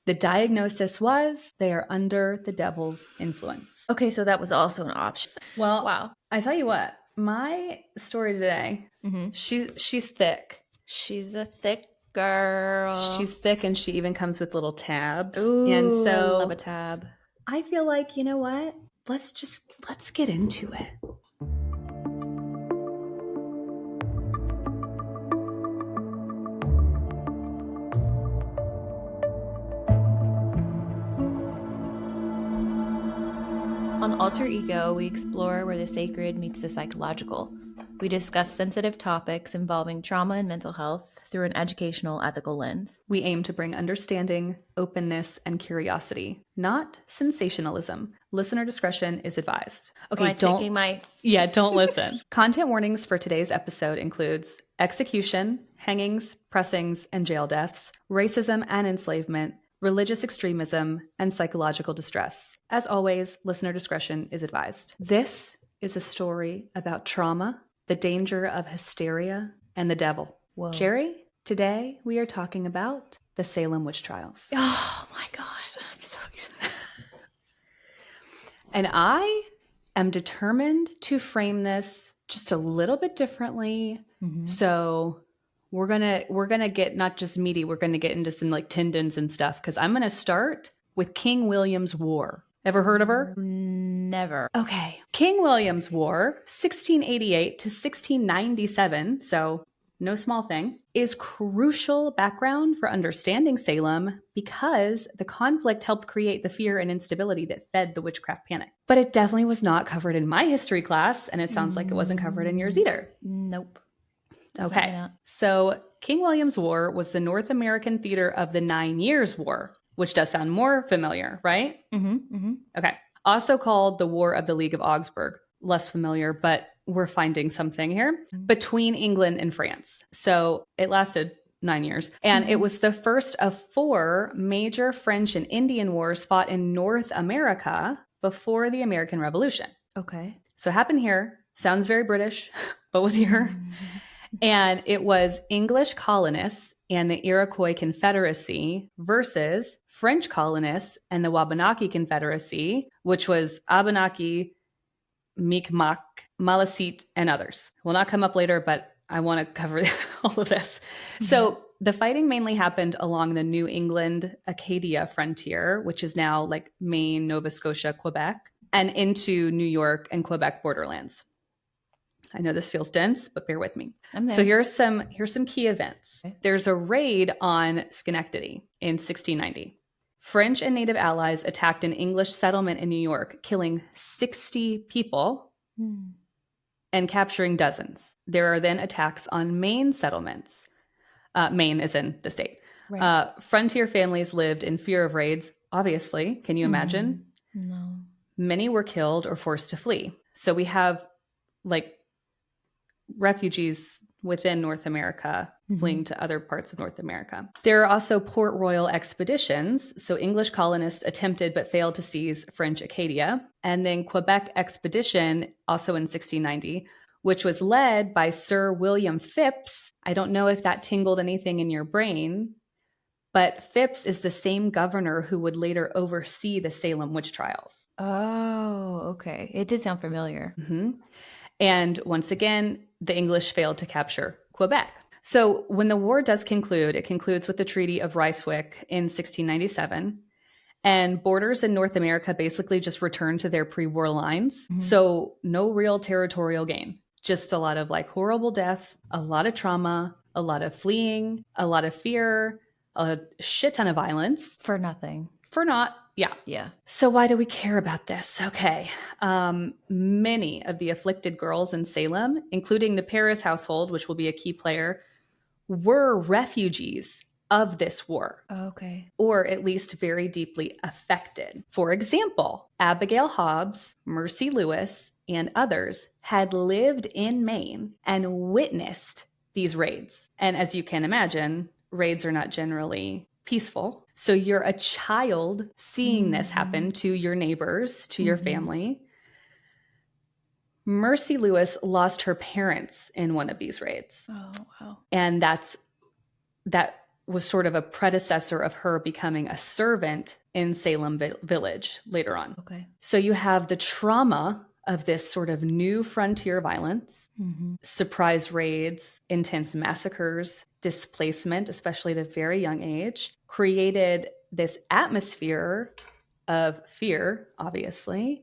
The diagnosis was they are under the devil's influence. Okay, so that was also an option. Well, Wow. I tell you what, my story today, she's thick. She's a thick girl. She's thick, and she even comes with little tabs. Ooh, and so I love a tab. I feel like, you know what? Let's get into it. On Alter Ego, we explore where the sacred meets the psychological. We discuss sensitive topics involving trauma and mental health through an educational, ethical lens. We aim to bring understanding, openness, and curiosity, not sensationalism. Listener discretion is advised. Okay, don't listen. Content warnings for today's episode includes execution, hangings, pressings, and jail deaths, racism and enslavement, religious extremism, and psychological distress. As always, listener discretion is advised. This is a story about trauma, the danger of hysteria, and the devil. Whoa. Jerry, today we are talking about the Salem Witch Trials. Oh my God, I'm so excited. And I am determined to frame this just a little bit differently. So we're gonna get not just meaty, we're gonna get into some like tendons and stuff, because I'm gonna start with King William's War. Ever heard of her? Never. Okay. King William's War, 1688 to 1697, so no small thing, is crucial background for understanding Salem because the conflict helped create the fear and instability that fed the witchcraft panic. But it definitely was not covered in my history class, and it sounds like it wasn't covered in yours either. Nope. Okay. So King William's War was the North American theater of the 9 Years' War, which does sound more familiar, right? Okay. Also called the War of the League of Augsburg. Less familiar, but we're finding something here. Between England and France. So it lasted 9 years. And it was the first of 4 major French and Indian wars fought in North America before the American Revolution. Okay. So it happened here. Sounds very British, but was here. And it was English colonists and the Iroquois Confederacy versus French colonists and the Wabanaki Confederacy, which was Abenaki, Mi'kmaq, Maliseet, and others. Will not come up later, but I want to cover all of this. So the fighting mainly happened along the New England Acadia frontier, which is now like Maine, Nova Scotia, Quebec, and into New York and Quebec borderlands. I know this feels dense, but bear with me. So here's some key events. Okay. There's a raid on Schenectady in 1690. French and Native allies attacked an English settlement in New York, killing 60 people and capturing dozens. There are then attacks on Maine settlements. Maine is in the state. Right. Frontier families lived in fear of raids, obviously. Can you imagine? No. Many were killed or forced to flee. So we have like refugees within North America fleeing to other parts of North America. There are also Port Royal expeditions. So English colonists attempted but failed to seize French Acadia. And then Quebec expedition, also in 1690, which was led by Sir William Phips. I don't know if that tingled anything in your brain, but Phips is the same governor who would later oversee the Salem witch trials. Oh, okay. It did sound familiar. And once again, the English failed to capture Quebec. So when the war does conclude, it concludes with the Treaty of Ryswick in 1697. And borders in North America basically just returned to their pre-war lines. So no real territorial gain, just a lot of like horrible death, a lot of trauma, a lot of fleeing, a lot of fear, a shit ton of violence. For nothing. For not. Yeah. So why do we care about this? Okay. Many of the afflicted girls in Salem, including the Paris household, which will be a key player, were refugees of this war. Okay. Or at least very deeply affected. For example, Abigail Hobbs, Mercy Lewis, and others had lived in Maine and witnessed these raids. And as you can imagine, raids are not generally peaceful. So you're a child seeing this happen to your neighbors, to your family. Mercy Lewis lost her parents in one of these raids. Oh, wow. And that was sort of a predecessor of her becoming a servant in Salem Village later on. Okay. So you have the trauma of this sort of new frontier violence, surprise raids, intense massacres, displacement, especially at a very young age, created this atmosphere of fear, obviously,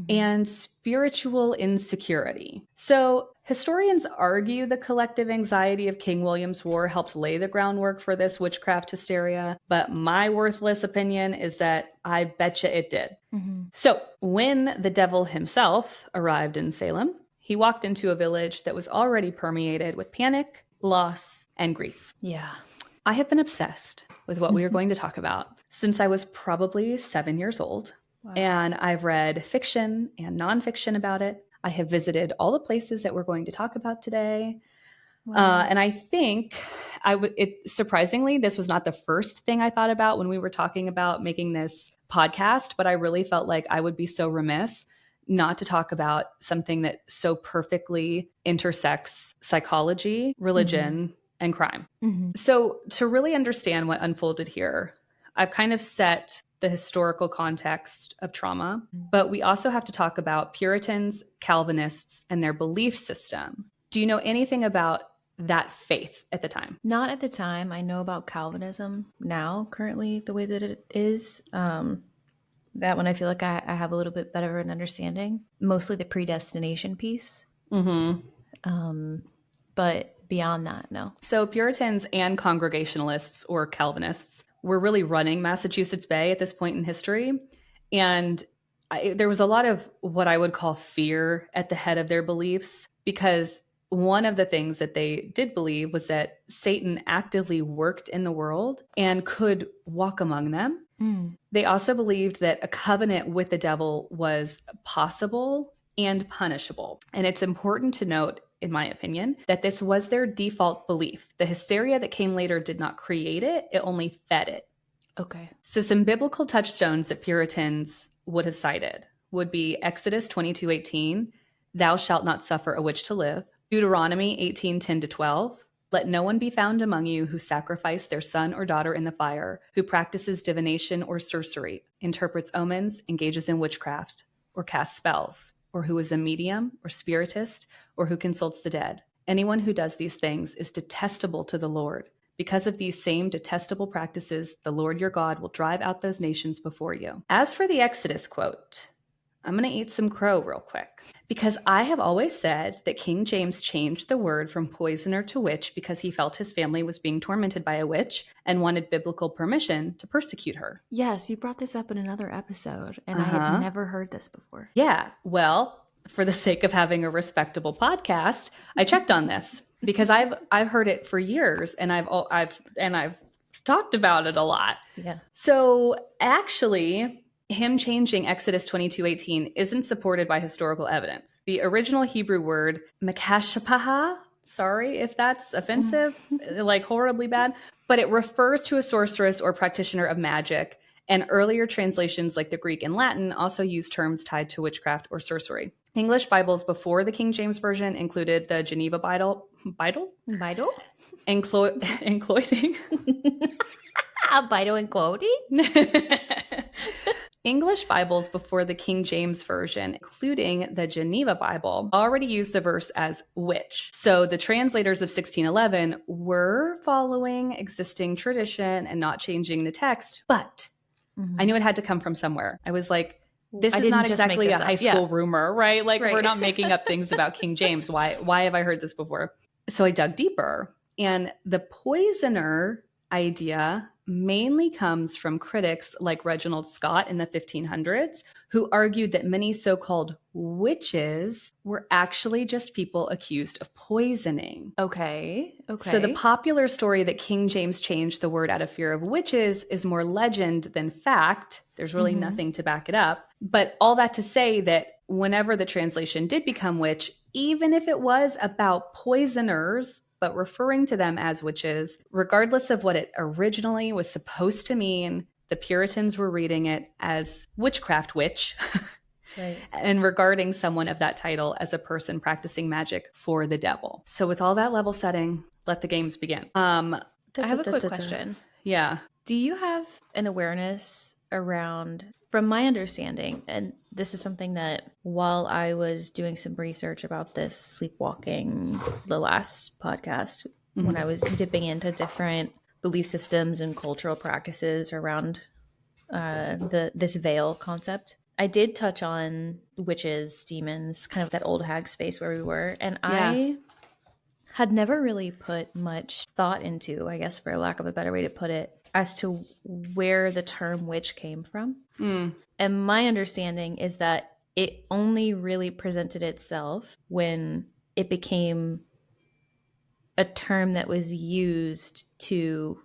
and spiritual insecurity. So historians argue the collective anxiety of King William's War helped lay the groundwork for this witchcraft hysteria, but my worthless opinion is that I betcha it did. So when the devil himself arrived in Salem, he walked into a village that was already permeated with panic, loss, and grief. Yeah. I have been obsessed with what we are going to talk about since I was probably 7 years old. Wow. And I've read fiction and nonfiction about it. I have visited all the places that we're going to talk about today. Wow. And I think surprisingly, this was not the first thing I thought about when we were talking about making this podcast, but I really felt like I would be so remiss not to talk about something that so perfectly intersects psychology, religion, and crime. So to really understand what unfolded here, I've kind of set the historical context of trauma, but we also have to talk about Puritans, Calvinists, and their belief system. Do you know anything about that faith at the time? Not at the time. I know about Calvinism now, currently, the way that it is. That one I feel like I have a little bit better of an understanding. Mostly the predestination piece. But beyond that, no. So Puritans and Congregationalists or Calvinists were really running Massachusetts Bay at this point in history. And there was a lot of what I would call fear at the head of their beliefs, because one of the things that they did believe was that Satan actively worked in the world and could walk among them. They also believed that a covenant with the devil was possible and punishable. And it's important to note, in my opinion, that this was their default belief. The hysteria that came later did not create it, it only fed it. Okay. So some biblical touchstones that Puritans would have cited would be Exodus 22:18, thou shalt not suffer a witch to live. Deuteronomy 18:10-12, let no one be found among you who sacrifice their son or daughter in the fire, who practices divination or sorcery, interprets omens, engages in witchcraft, or casts spells, or who is a medium or spiritist, or who consults the dead. Anyone who does these things is detestable to the Lord. Because of these same detestable practices, the Lord your God will drive out those nations before you. As for the Exodus quote, I'm going to eat some crow real quick, because I have always said that King James changed the word from poisoner to witch because he felt his family was being tormented by a witch and wanted biblical permission to persecute her. Yes, you brought this up in another episode, and I had never heard this before. Yeah, well, for the sake of having a respectable podcast, I checked on this because I've heard it for years, and I've talked about it a lot. Yeah. So actually, him changing Exodus 22:18 isn't supported by historical evidence. The original Hebrew word makashpaha, sorry if that's offensive, like horribly bad, but it refers to a sorceress or practitioner of magic. And earlier translations like the Greek and Latin also use terms tied to witchcraft or sorcery. English Bibles before the King James Version included the Geneva Bible? Including Bible and quoting? English Bibles before the King James Version, including the Geneva Bible, already used the verse as witch. So the translators of 1611 were following existing tradition and not changing the text, but I knew it had to come from somewhere. I was like, this is not exactly a high school rumor, right? Like, we're not making up things about King James. Why have I heard this before? So I dug deeper, and the poisoner idea mainly comes from critics like Reginald Scott in the 1500s, who argued that many so-called witches were actually just people accused of poisoning. Okay. So the popular story that King James changed the word out of fear of witches is more legend than fact. There's really nothing to back it up. But all that to say that whenever the translation did become witch, even if it was about poisoners, but referring to them as witches, regardless of what it originally was supposed to mean, the Puritans were reading it as witchcraft witch. Right. And regarding someone of that title as a person practicing magic for the devil. So with all that level setting, let the games begin. I have a quick question. Yeah. Do you have an awareness around, from my understanding, and this is something that while I was doing some research about this sleepwalking, the last podcast, when I was dipping into different belief systems and cultural practices around this veil concept, I did touch on witches, demons, kind of that old hag space where we were, and I had never really put much thought into, I guess for lack of a better way to put it, as to where the term witch came from. And my understanding is that it only really presented itself when it became a term that was used to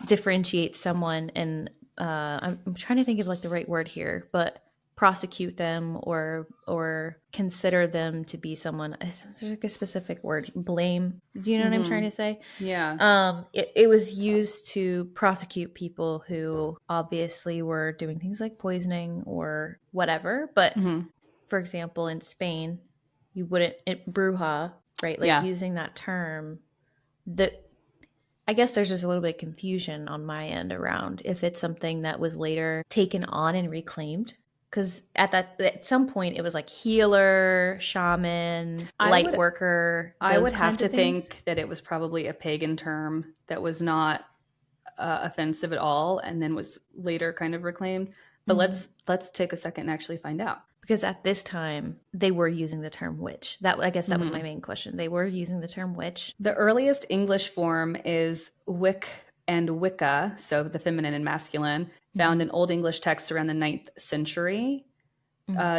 differentiate someone and I'm trying to think of like the right word here, but prosecute them or consider them to be someone. There's like a specific word, blame. Do you know what I'm trying to say? Yeah. It was used to prosecute people who obviously were doing things like poisoning or whatever. But for example, in Spain, you wouldn't bruja, right? Like using that term, that I guess there's just a little bit of confusion on my end around if it's something that was later taken on and reclaimed. Because at some point it was like healer, shaman, light worker. I would have to think that it was probably a pagan term that was not offensive at all, and then was later kind of reclaimed. But let's take a second and actually find out. Because at this time, they were using the term witch. I guess that was my main question. They were using the term witch. The earliest English form is wick and wicca, so the feminine and masculine, found in Old English texts around the 9th century.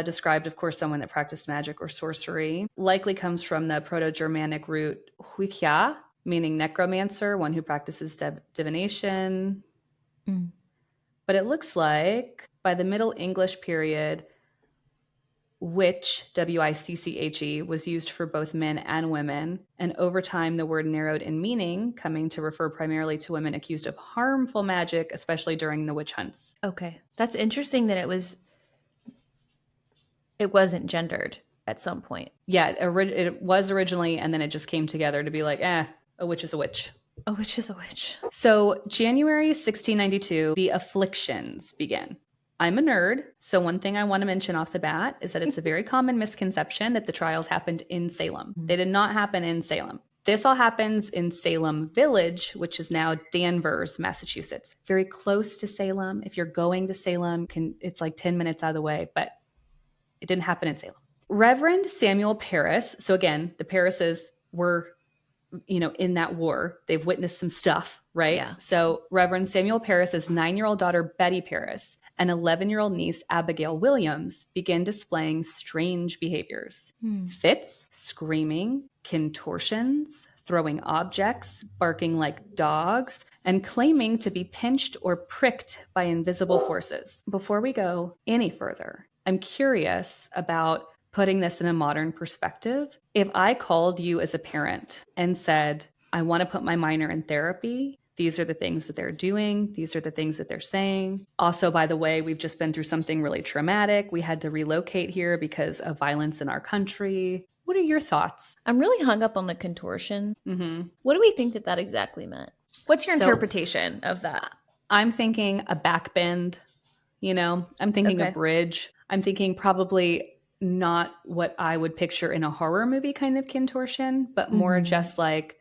Described, of course, someone that practiced magic or sorcery. Likely comes from the Proto-Germanic root huikia, meaning necromancer, one who practices divination. But it looks like by the Middle English period, witch, W-I-C-C-H-E, was used for both men and women. And over time, the word narrowed in meaning, coming to refer primarily to women accused of harmful magic, especially during the witch hunts. Okay. That's interesting that it wasn't gendered at some point. Yeah, it was originally, and then it just came together to be like, a witch is a witch. A witch is a witch. So January 1692, the afflictions begin. I'm a nerd, so one thing I want to mention off the bat is that it's a very common misconception that the trials happened in Salem. They did not happen in Salem. This all happens in Salem Village, which is now Danvers, Massachusetts. Very close to Salem. If you're going to Salem, it's like 10 minutes out of the way, but it didn't happen in Salem. Reverend Samuel Parris, so again, the Parrises were in that war. They've witnessed some stuff, right? Yeah. So Reverend Samuel Parris's 9-year-old daughter, Betty Parris, and 11-year-old niece, Abigail Williams, began displaying strange behaviors. Fits, screaming, contortions, throwing objects, barking like dogs, and claiming to be pinched or pricked by invisible forces. Before we go any further, I'm curious about putting this in a modern perspective. If I called you as a parent and said, I want to put my minor in therapy, these are the things that they're doing, these are the things that they're saying. Also, by the way, we've just been through something really traumatic. We had to relocate here because of violence in our country. What are your thoughts? I'm really hung up on the contortion. What do we think that exactly meant? What's your interpretation of that? I'm thinking a backbend, I'm thinking a bridge. I'm thinking probably not what I would picture in a horror movie kind of contortion, but more just like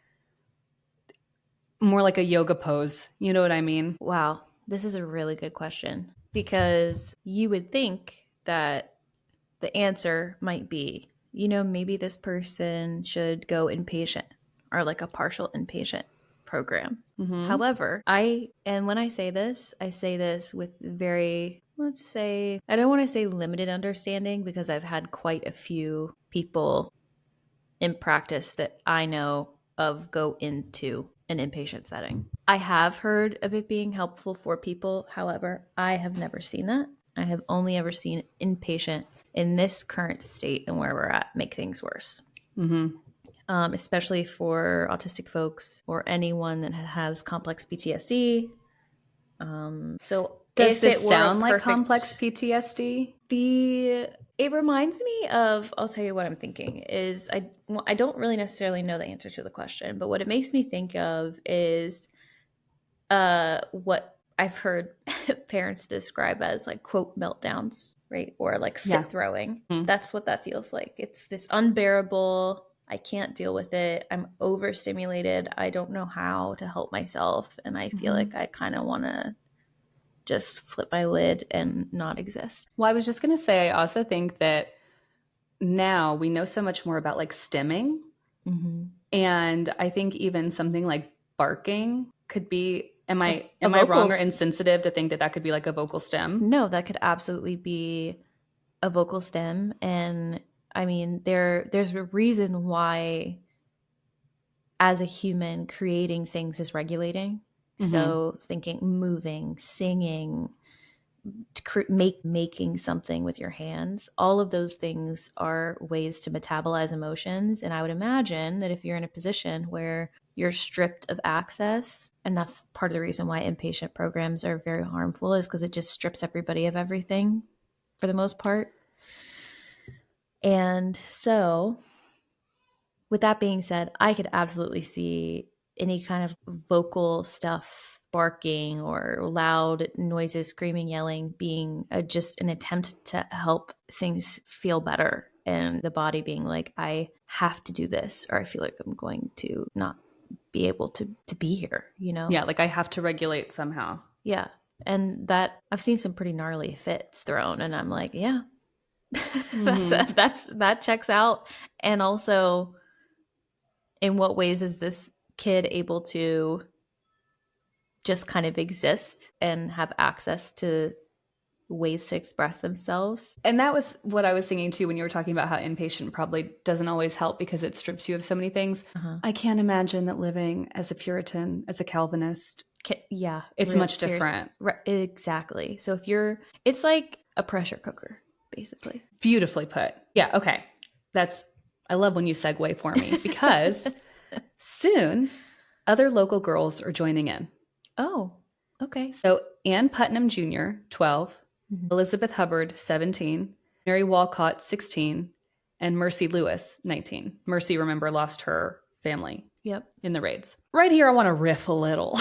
a yoga pose. You know what I mean? Wow. This is a really good question, because you would think that the answer might be, maybe this person should go inpatient or like a partial inpatient program. However, when I say this with very, let's say, I don't want to say limited understanding, because I've had quite a few people in practice that I know of go into an inpatient setting. I have heard of it being helpful for people. However, I have never seen that. I have only ever seen inpatient in this current state and where we're at make things worse. Especially for autistic folks or anyone that has complex PTSD. So Does if this it were a sound like perfect complex PTSD? It reminds me of, I'll tell you what I'm thinking is I don't really necessarily know the answer to the question, but what it makes me think of is what I've heard parents describe as like quote meltdowns, right? Or like fit Yeah. throwing. Mm. That's what that feels like. It's this unbearable, I can't deal with it. I'm overstimulated. I don't know how to help myself. And I feel like I kind of want to just flip my lid and not exist. Well, I was just going to say, I also think that now we know so much more about like stimming. Mm-hmm. And I think even something like barking could be, am I vocal wrong or insensitive to think that that could be like a vocal stem? No, that could absolutely be a vocal stem. And I mean, there's a reason why as a human creating things is regulating. So thinking, moving, singing, making something with your hands, all of those things are ways to metabolize emotions. And I would imagine that if you're in a position where you're stripped of access, and that's part of the reason why inpatient programs are very harmful, is because it just strips everybody of everything for the most part. And so with that being said, I could absolutely see any kind of vocal stuff, barking or loud noises, screaming, yelling, being just an attempt to help things feel better. And the body being like, I have to do this, or I feel like I'm going to not be able to be here, you know? Yeah, like I have to regulate somehow. Yeah. And that I've seen some pretty gnarly fits thrown, and I'm like, yeah, that checks out. And also, in what ways is this kid able to just kind of exist and have access to ways to express themselves? And that was what I was thinking too when you were talking about how inpatient probably doesn't always help because it strips you of so many things. I can't imagine that living as a Puritan, as a Calvinist, Yeah, it's much different. Exactly. So if you're, it's like a pressure cooker, basically. Beautifully put. Yeah, okay. I love when you segue for me because soon other local girls are joining in. Oh, okay. So Ann Putnam Jr., 12, Mhm. Elizabeth Hubbard, 17, Mary Walcott, 16, and Mercy Lewis, 19. Mercy, remember, lost her family Yep. in the raids. Right here, I want to riff a little.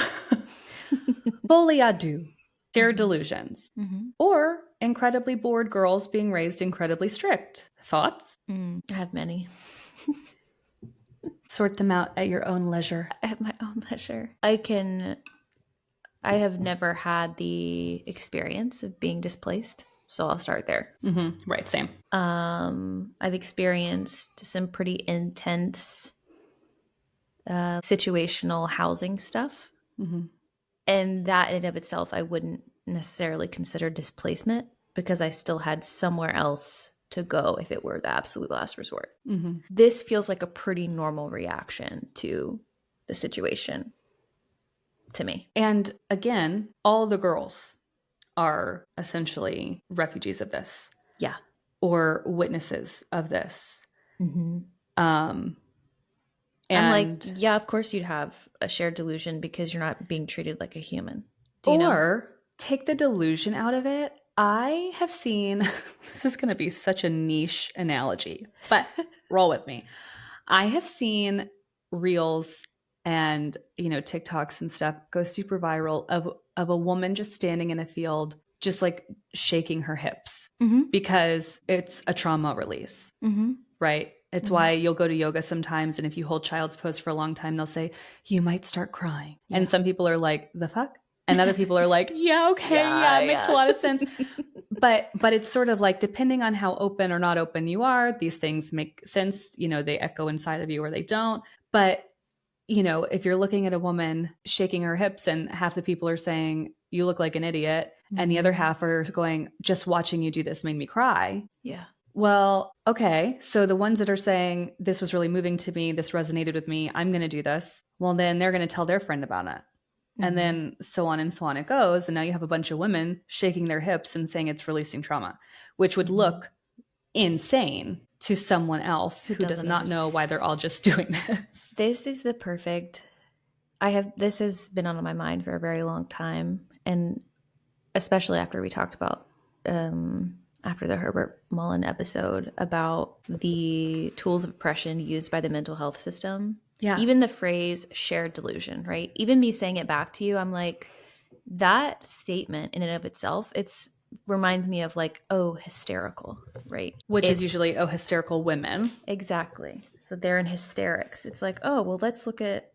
Folie à deux, shared delusions, or incredibly bored girls being raised incredibly strict. Thoughts? I have many. Sort them out at your own leisure. At my own leisure. I have never had the experience of being displaced, so I'll start there. Right, same. I've experienced some pretty intense situational housing stuff. And that in and of itself, I wouldn't necessarily consider displacement because I still had somewhere else to go if it were the absolute last resort. This feels like a pretty normal reaction to the situation to me. And again, all the girls are essentially refugees of this. Yeah. Or witnesses of this. I'm like, yeah, of course you'd have a shared delusion because you're not being treated like a human. Do you know? Take the delusion out of it. I have seen, this is going to be such a niche analogy, but roll with me. I have seen reels and, TikToks and stuff go super viral of a woman just standing in a field, just like shaking her hips because it's a trauma release, right? It's why you'll go to yoga sometimes, and if you hold child's pose for a long time, they'll say, you might start crying. Yeah. And some people are like, the fuck? And other people are like, yeah, okay, yeah, it makes a lot of sense. But it's sort of like, depending on how open or not open you are, these things make sense. They echo inside of you or they don't. But, if you're looking at a woman shaking her hips and half the people are saying, you look like an idiot, and the other half are going, just watching you do this made me cry. Yeah. Well, okay. So the ones that are saying, this was really moving to me, this resonated with me, I'm going to do this. Well, then they're going to tell their friend about it. And then so on and so on it goes. And now you have a bunch of women shaking their hips and saying it's releasing trauma, which would look insane to someone else who does not know why they're all just doing this. This is the perfect. This has been on my mind for a very long time. And especially after we talked about after the Herbert Mullen episode about the tools of oppression used by the mental health system. Yeah. Even the phrase shared delusion, right? Even me saying it back to you, I'm like, that statement in and of itself, it's reminds me of like, oh, hysterical, right? Which is It's usually, oh, hysterical women. exactly. So they're in hysterics. It's like, oh, well, let's look at,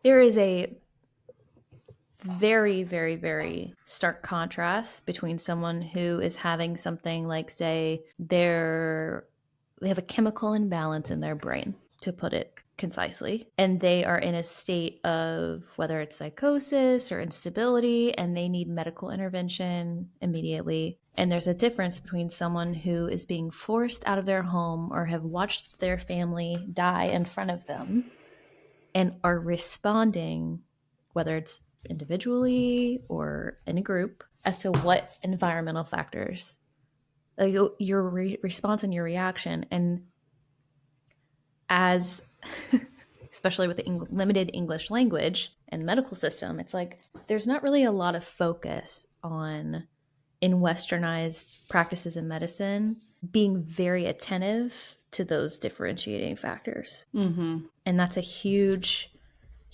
there is a very, very, very stark contrast between someone who is having something like, say, they have a chemical imbalance in their brain, to put it concisely, and they are in a state of whether it's psychosis or instability, and they need medical intervention immediately. And there's a difference between someone who is being forced out of their home or have watched their family die in front of them and are responding, whether it's individually or in a group, as to what environmental factors, like your response and your reaction. And as especially with the limited English language and medical system, it's like there's not really a lot of focus on, in westernized practices in medicine, being very attentive to those differentiating factors. Mm-hmm. And that's a huge,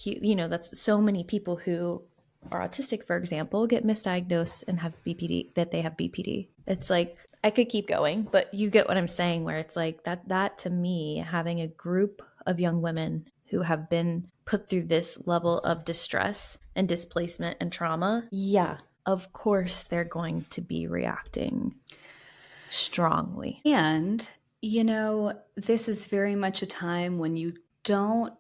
that's so many people who are autistic, for example, get misdiagnosed and have BPD, that they have BPD. It's like, I could keep going, but you get what I'm saying, where it's like that to me, having a group of young women who have been put through this level of distress and displacement and trauma, yeah, of course they're going to be reacting strongly. And, this is very much a time when you don't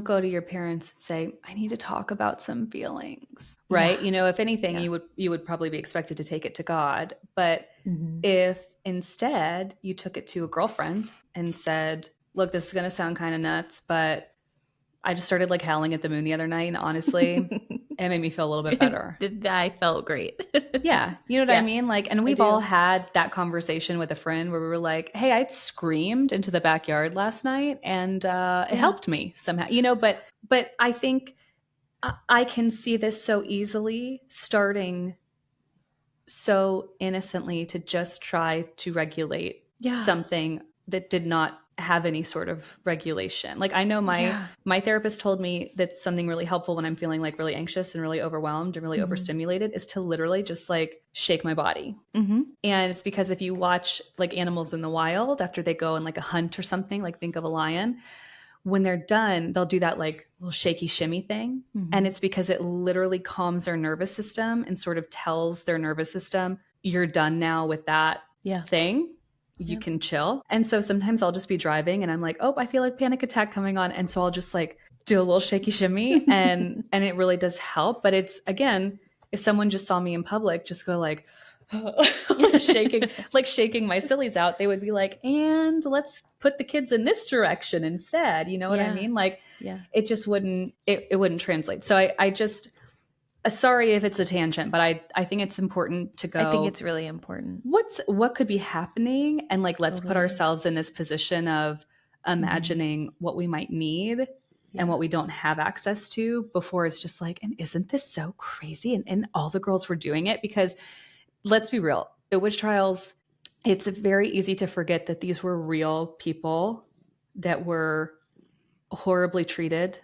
go to your parents and say, I need to talk about some feelings, right? Yeah. If anything, Yeah. you would probably be expected to take it to God. But Mm-hmm. if instead you took it to a girlfriend and said, look, this is going to sound kind of nuts, but I just started like howling at the moon the other night, and honestly, it made me feel a little bit better. I felt great. Yeah. You know what I mean? Like, and we've do. all had that conversation with a friend where we were like, hey, I screamed into the backyard last night and it helped me somehow, but I think I can see this so easily starting so innocently to just try to regulate something that did not have any sort of regulation. Like, I know my therapist told me that something really helpful when I'm feeling like really anxious and really overwhelmed and really overstimulated is to literally just like shake my body. Mm-hmm. And it's because if you watch like animals in the wild after they go on like a hunt or something, like think of a lion, when they're done, they'll do that like little shaky shimmy thing. Mm-hmm. And it's because it literally calms their nervous system and sort of tells their nervous system, you're done now with that thing. You can chill. And so sometimes I'll just be driving and I'm like, oh, I feel like panic attack coming on. And so I'll just like do a little shaky shimmy and it really does help. But it's, again, if someone just saw me in public, just go like, shaking my sillies out, they would be like, and let's put the kids in this direction instead. You know what I mean? Like, it just wouldn't, it wouldn't translate. So I just, sorry if it's a tangent, but I think it's important to go. I think it's really important. What could be happening? And like, let's put ourselves in this position of imagining what we might need and what we don't have access to before it's just like, and isn't this so crazy? And all the girls were doing it because let's be real, the witch trials, it's very easy to forget that these were real people that were horribly treated.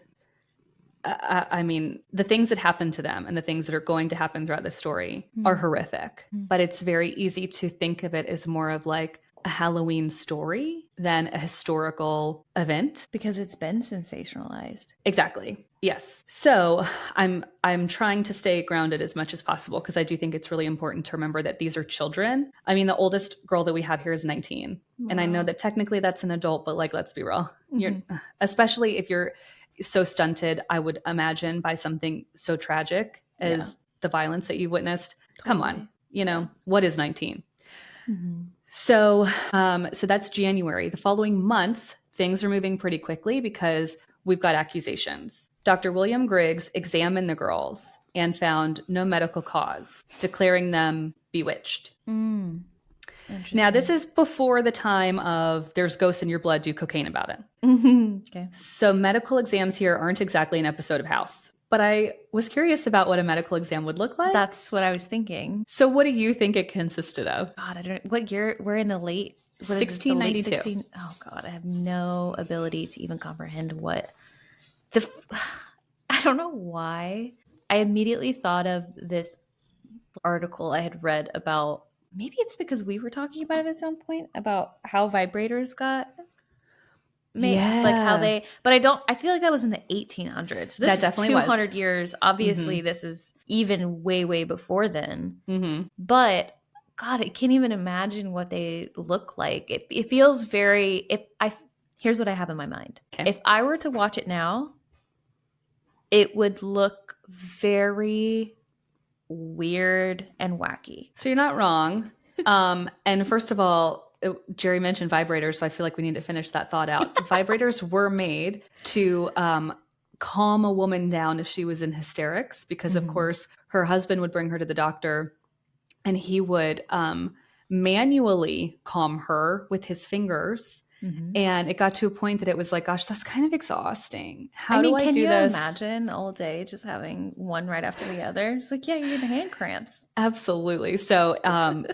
I mean, the things that happened to them and the things that are going to happen throughout the story are horrific, but it's very easy to think of it as more of like a Halloween story than a historical event. Because it's been sensationalized. Exactly. Yes. So I'm trying to stay grounded as much as possible because I do think it's really important to remember that these are children. I mean, the oldest girl that we have here is 19. Wow. And I know that technically that's an adult, but like, let's be real. Especially if you're so stunted, I would imagine, by something so tragic as the violence that you've witnessed. Totally. Come on, what is 19? Mm-hmm. So that's January. The following month, things are moving pretty quickly because we've got accusations. Dr. William Griggs examined the girls and found no medical cause, declaring them bewitched. Now, this is before the time of there's ghosts in your blood, do cocaine about it. Okay. So medical exams here aren't exactly an episode of House. but I was curious about what a medical exam would look like. That's what I was thinking. So what do you think it consisted of? God, I don't. What year? We're in the late. What is this, the late 1692. 16? Oh God, I have no ability to even comprehend what the. I don't know why. I immediately thought of this article I had read about. Maybe it's because we were talking about it at some point about how vibrators got like how Yeah. they, but I feel like that was in the 1800s. This That is definitely 200 was. years. Obviously, this is even way before then. Mm-hmm. But God, I can't even imagine what they look like. It feels very, here's what I have in my mind. Okay. If I were to watch it now, it would look very weird and wacky. So you're not wrong. And first of all, Jerry mentioned vibrators, so I feel like we need to finish that thought out. Vibrators were made to calm a woman down if she was in hysterics, because of course her husband would bring her to the doctor and he would manually calm her with his fingers. And it got to a point that it was like, gosh, that's kind of exhausting. How do I can do you this? imagine all day just having one right after the other? It's like, yeah, you're getting hand cramps. Absolutely. So,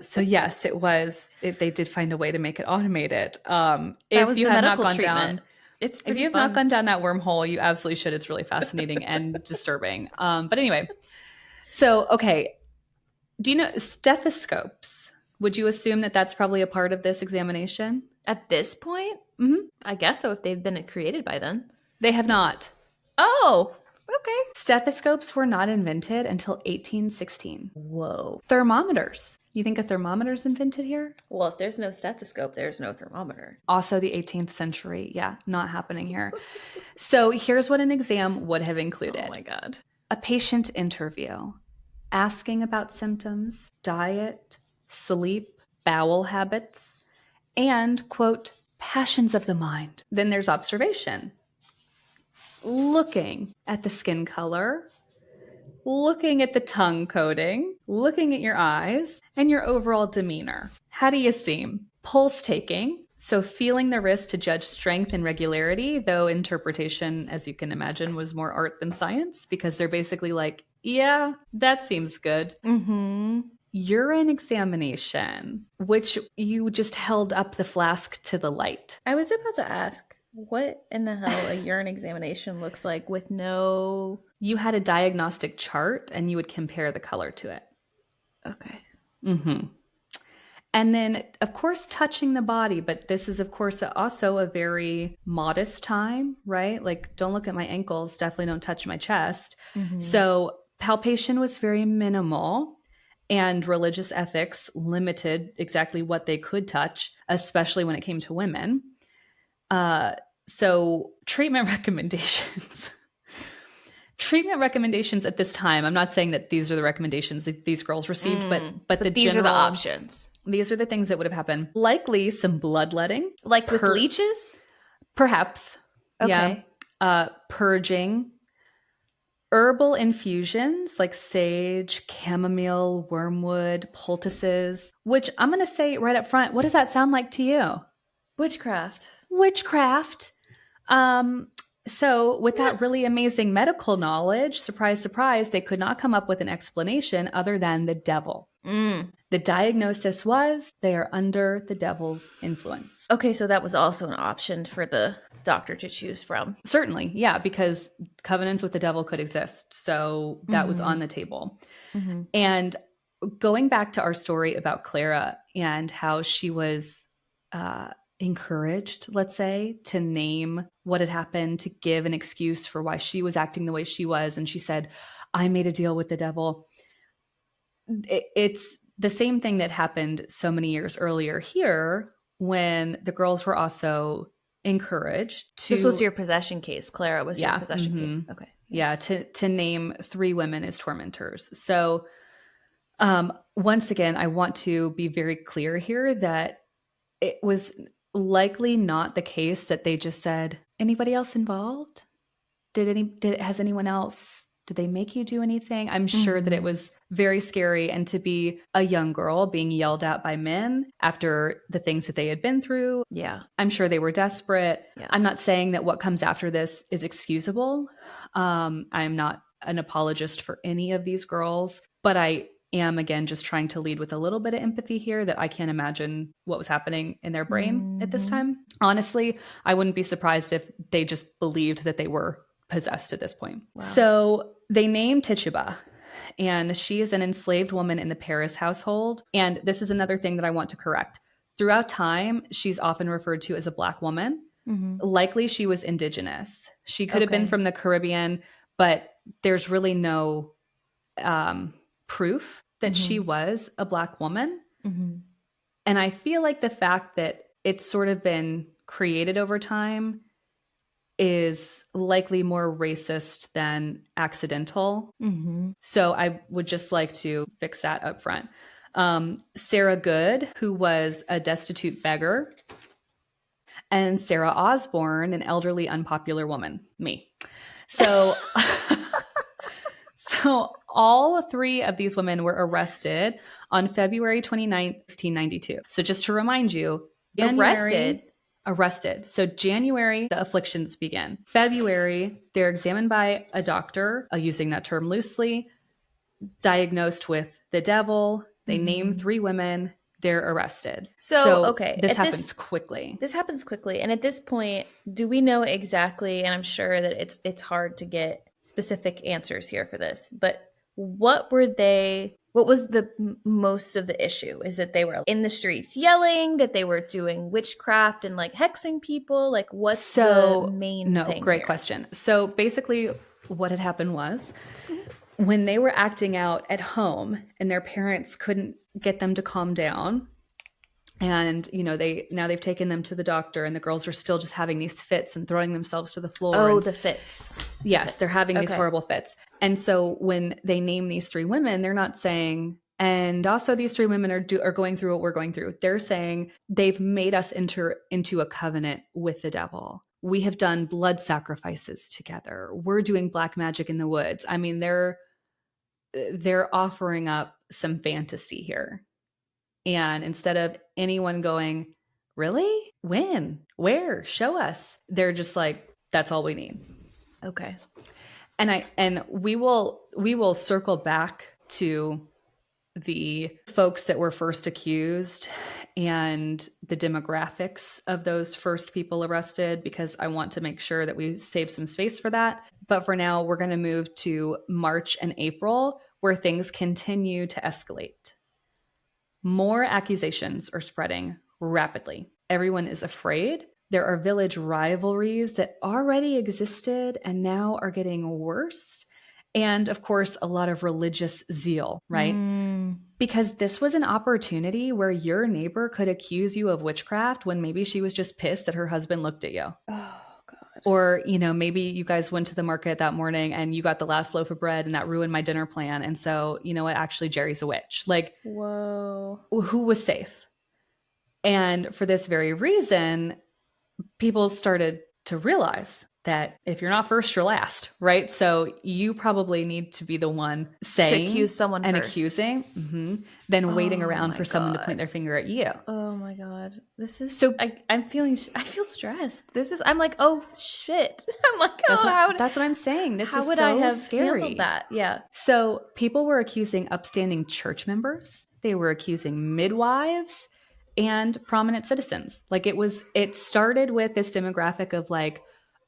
so yes, it was. They did find a way to make it automated. If you have not gone down, it's if you have not gone down that wormhole, you absolutely should. It's really fascinating and disturbing. But anyway, so okay, do you know stethoscopes? Would you assume that that's probably a part of this examination? At this point, I guess so. If they've been created by then, They have not. Oh, okay. Stethoscopes were not invented until 1816. Whoa. Thermometers. You think a thermometer's invented here? Well, if there's no stethoscope, there's no thermometer. Also the 18th century. Yeah, not happening here. So here's what an exam would have included. Oh my God. A patient interview, asking about symptoms, diet, sleep, bowel habits, and, quote, passions of the mind. Then there's observation. Looking at the skin color, looking at the tongue coating, looking at your eyes, and your overall demeanor. How do you seem? Pulse taking, so feeling the wrist to judge strength and regularity, though interpretation, as you can imagine, was more art than science, because they're basically like, yeah, that seems good. Urine examination, which you just held up the flask to the light. I was about to ask, what in the hell a urine examination looks like with no... You had a diagnostic chart and you would compare the color to it. Okay. And then, of course, touching the body. But this is, of course, also a very modest time, right? Like, don't look at my ankles. Definitely don't touch my chest. So palpation was very minimal. And religious ethics limited exactly what they could touch, especially when it came to women. So treatment recommendations. Treatment recommendations at this time, I'm not saying that these are the recommendations that these girls received, but these are the options. These are the things that would have happened. Likely some bloodletting. Like with leeches? Perhaps. Okay. Yeah. Purging. Herbal infusions like sage, chamomile, wormwood, poultices, which I'm going to say right up front, what does that sound like to you? Witchcraft. Witchcraft. So with that really amazing medical knowledge, surprise, surprise, they could not come up with an explanation other than the devil. The diagnosis was they are under the devil's influence. Okay, so that was also an option for the doctor to choose from. Certainly, yeah, because covenants with the devil could exist. So that was on the table. And going back to our story about Clara and how she was encouraged, let's say, to name what had happened, to give an excuse for why she was acting the way she was. And she said, I made a deal with the devil. It's the same thing that happened so many years earlier here when the girls were also encouraged to... This was your possession case. Clara was your possession case. Okay. Yeah, to name 3 women as tormentors. So once again, I want to be very clear here that it was likely not the case that they just said, anybody else involved? Has anyone else... Did they make you do anything? I'm sure that it was very scary. And to be a young girl being yelled at by men after the things that they had been through. Yeah. I'm sure they were desperate. Yeah. I'm not saying that what comes after this is excusable. I'm not an apologist for any of these girls, but I am, again, just trying to lead with a little bit of empathy here that I can't imagine what was happening in their brain at this time. Honestly, I wouldn't be surprised if they just believed that they were possessed at this point. Wow. So they named Tituba, and she is an enslaved woman in the Paris household. And this is another thing that I want to correct. Throughout time, she's often referred to as a Black woman. Likely she was indigenous. She could have been from the Caribbean, but there's really no proof that she was a Black woman. And I feel like the fact that it's sort of been created over time is likely more racist than accidental. So I would just like to fix that up front. Sarah Good, who was a destitute beggar, and Sarah Osborne, an elderly, unpopular woman, me. So, so all three of these women were arrested on February 29th, 1692. So just to remind you, arrested. So January, the afflictions begin. February, they're examined by a doctor, using that term loosely, diagnosed with the devil. They name three women. They're arrested. So okay, this happens quickly. This happens quickly. And at this point, do we know exactly, and I'm sure that it's hard to get specific answers here for this, but what was the most of the issue? Is that they were in the streets yelling, that they were doing witchcraft and like hexing people? Like what's the main thing? Great question. So basically what had happened was when they were acting out at home and their parents couldn't get them to calm down, and they've taken them to the doctor, and the girls are still just having these fits and throwing themselves to the floor. The fits. Yes, they're having these horrible fits. And so when they name these three women, they're not saying, and also these three women are going through what we're going through. They're saying they've made us enter into a covenant with the devil. We have done blood sacrifices together. We're doing black magic in the woods. I mean, they're offering up some fantasy here. And instead of anyone going, really? When? Where? Show us. They're just like, that's all we need. Okay. And we will circle back to the folks that were first accused and the demographics of those first people arrested, because I want to make sure that we save some space for that. But for now, we're going to move to March and April, where things continue to escalate. More accusations are spreading rapidly. Everyone is afraid. There are village rivalries that already existed and now are getting worse. And of course, a lot of religious zeal, right? Because this was an opportunity where your neighbor could accuse you of witchcraft when maybe she was just pissed that her husband looked at you. Oh, God. Or, maybe you guys went to the market that morning and you got the last loaf of bread and that ruined my dinner plan. And so, you know what? Actually, Jerry's a witch. Like, whoa. Who was safe? And for this very reason, people started to realize that if you're not first, you're last, right? So you probably need to be the one saying to accuse someone and first. Accusing, then waiting around for someone to point their finger at you. Oh my God. This is so I feel stressed. I'm like, oh shit. I'm like, that's what I'm saying. This how is would so I have scary. handled that? Yeah. So people were accusing upstanding church members. They were accusing midwives and prominent citizens. Like it started with this demographic of like,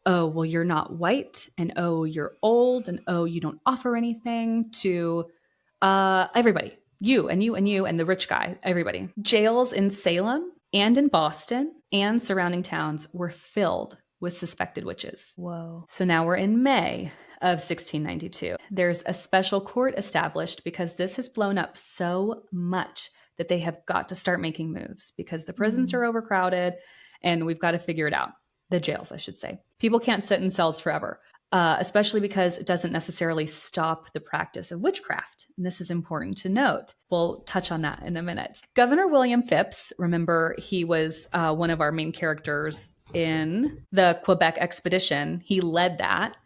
oh, well, you're not white, and oh, you're old, and oh, you don't offer anything, to everybody, you and you and you and the rich guy, everybody. Jails in Salem and in Boston and surrounding towns were filled with suspected witches. Whoa. So now we're in May of 1692. There's a special court established because this has blown up so much that they have got to start making moves because the prisons are overcrowded and we've got to figure it out. The jails, I should say. People can't sit in cells forever, especially because it doesn't necessarily stop the practice of witchcraft. And this is important to note. We'll touch on that in a minute. Governor William Phips, remember, he was one of our main characters in the Quebec expedition. He led that.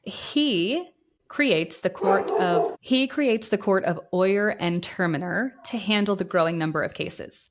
He creates the court of Oyer and Terminer to handle the growing number of cases.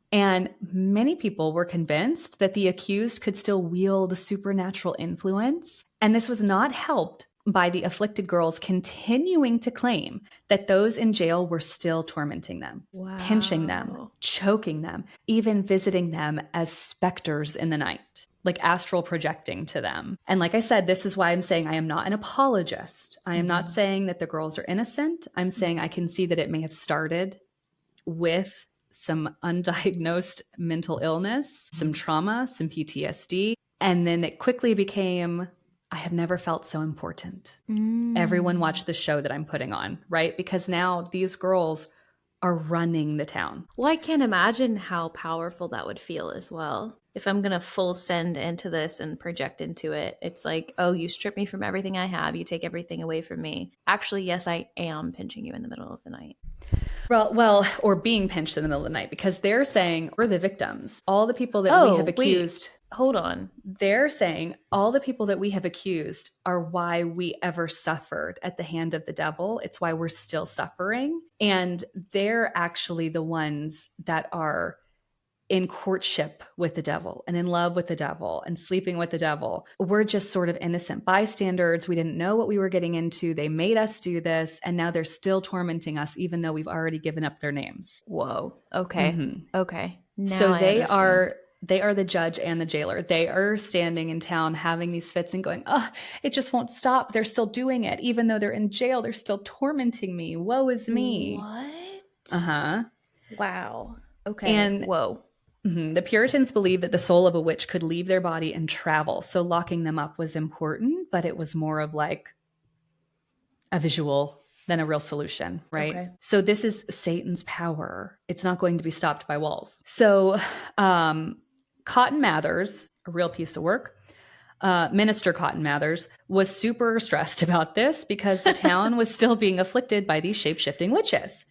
And many people were convinced that the accused could still wield supernatural influence. And this was not helped by the afflicted girls continuing to claim that those in jail were still tormenting them, pinching them, choking them, even visiting them as specters in the night, like astral projecting to them. And like I said, this is why I'm saying I am not an apologist. I am not saying that the girls are innocent. I'm saying I can see that it may have started with some undiagnosed mental illness, some trauma, some PTSD. And then it quickly became, I have never felt so important. Everyone watch the show that I'm putting on, right? Because now these girls are running the town. Well, I can't imagine how powerful that would feel as well. If I'm going to full send into this and project into it, it's like, oh, you strip me from everything I have. You take everything away from me. Actually, yes, I am pinching you in the middle of the night. Well, or being pinched in the middle of the night, because they're saying we're the victims. All the people that we have accused. Wait. Hold on. They're saying all the people that we have accused are why we ever suffered at the hand of the devil. It's why we're still suffering. And they're actually the ones that are in courtship with the devil and in love with the devil and sleeping with the devil. We're just sort of innocent bystanders. We didn't know what we were getting into. They made us do this. And now they're still tormenting us, even though we've already given up their names. Whoa. Okay. Okay. Now So I understand. they are the judge and the jailer. They are standing in town having these fits and going, oh, it just won't stop. They're still doing it. Even though they're in jail, they're still tormenting me. Woe is me. What? Uh-huh. Wow. Okay. And whoa. The Puritans believed that the soul of a witch could leave their body and travel. So locking them up was important, but it was more of like a visual than a real solution, right? Okay. So this is Satan's power. It's not going to be stopped by walls. So Cotton Mathers, a real piece of work, Minister Cotton Mathers was super stressed about this because the town was still being afflicted by these shape-shifting witches.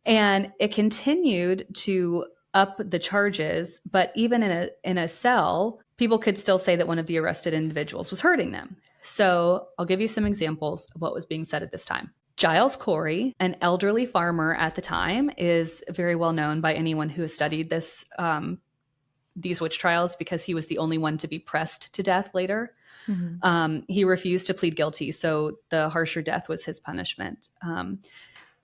And it continued to up the charges, but even in a cell, people could still say that one of the arrested individuals was hurting them. So I'll give you some examples of what was being said at this time. Giles Corey, an elderly farmer at the time, is very well known by anyone who has studied these witch trials because he was the only one to be pressed to death later. He refused to plead guilty, so the harsher death was his punishment.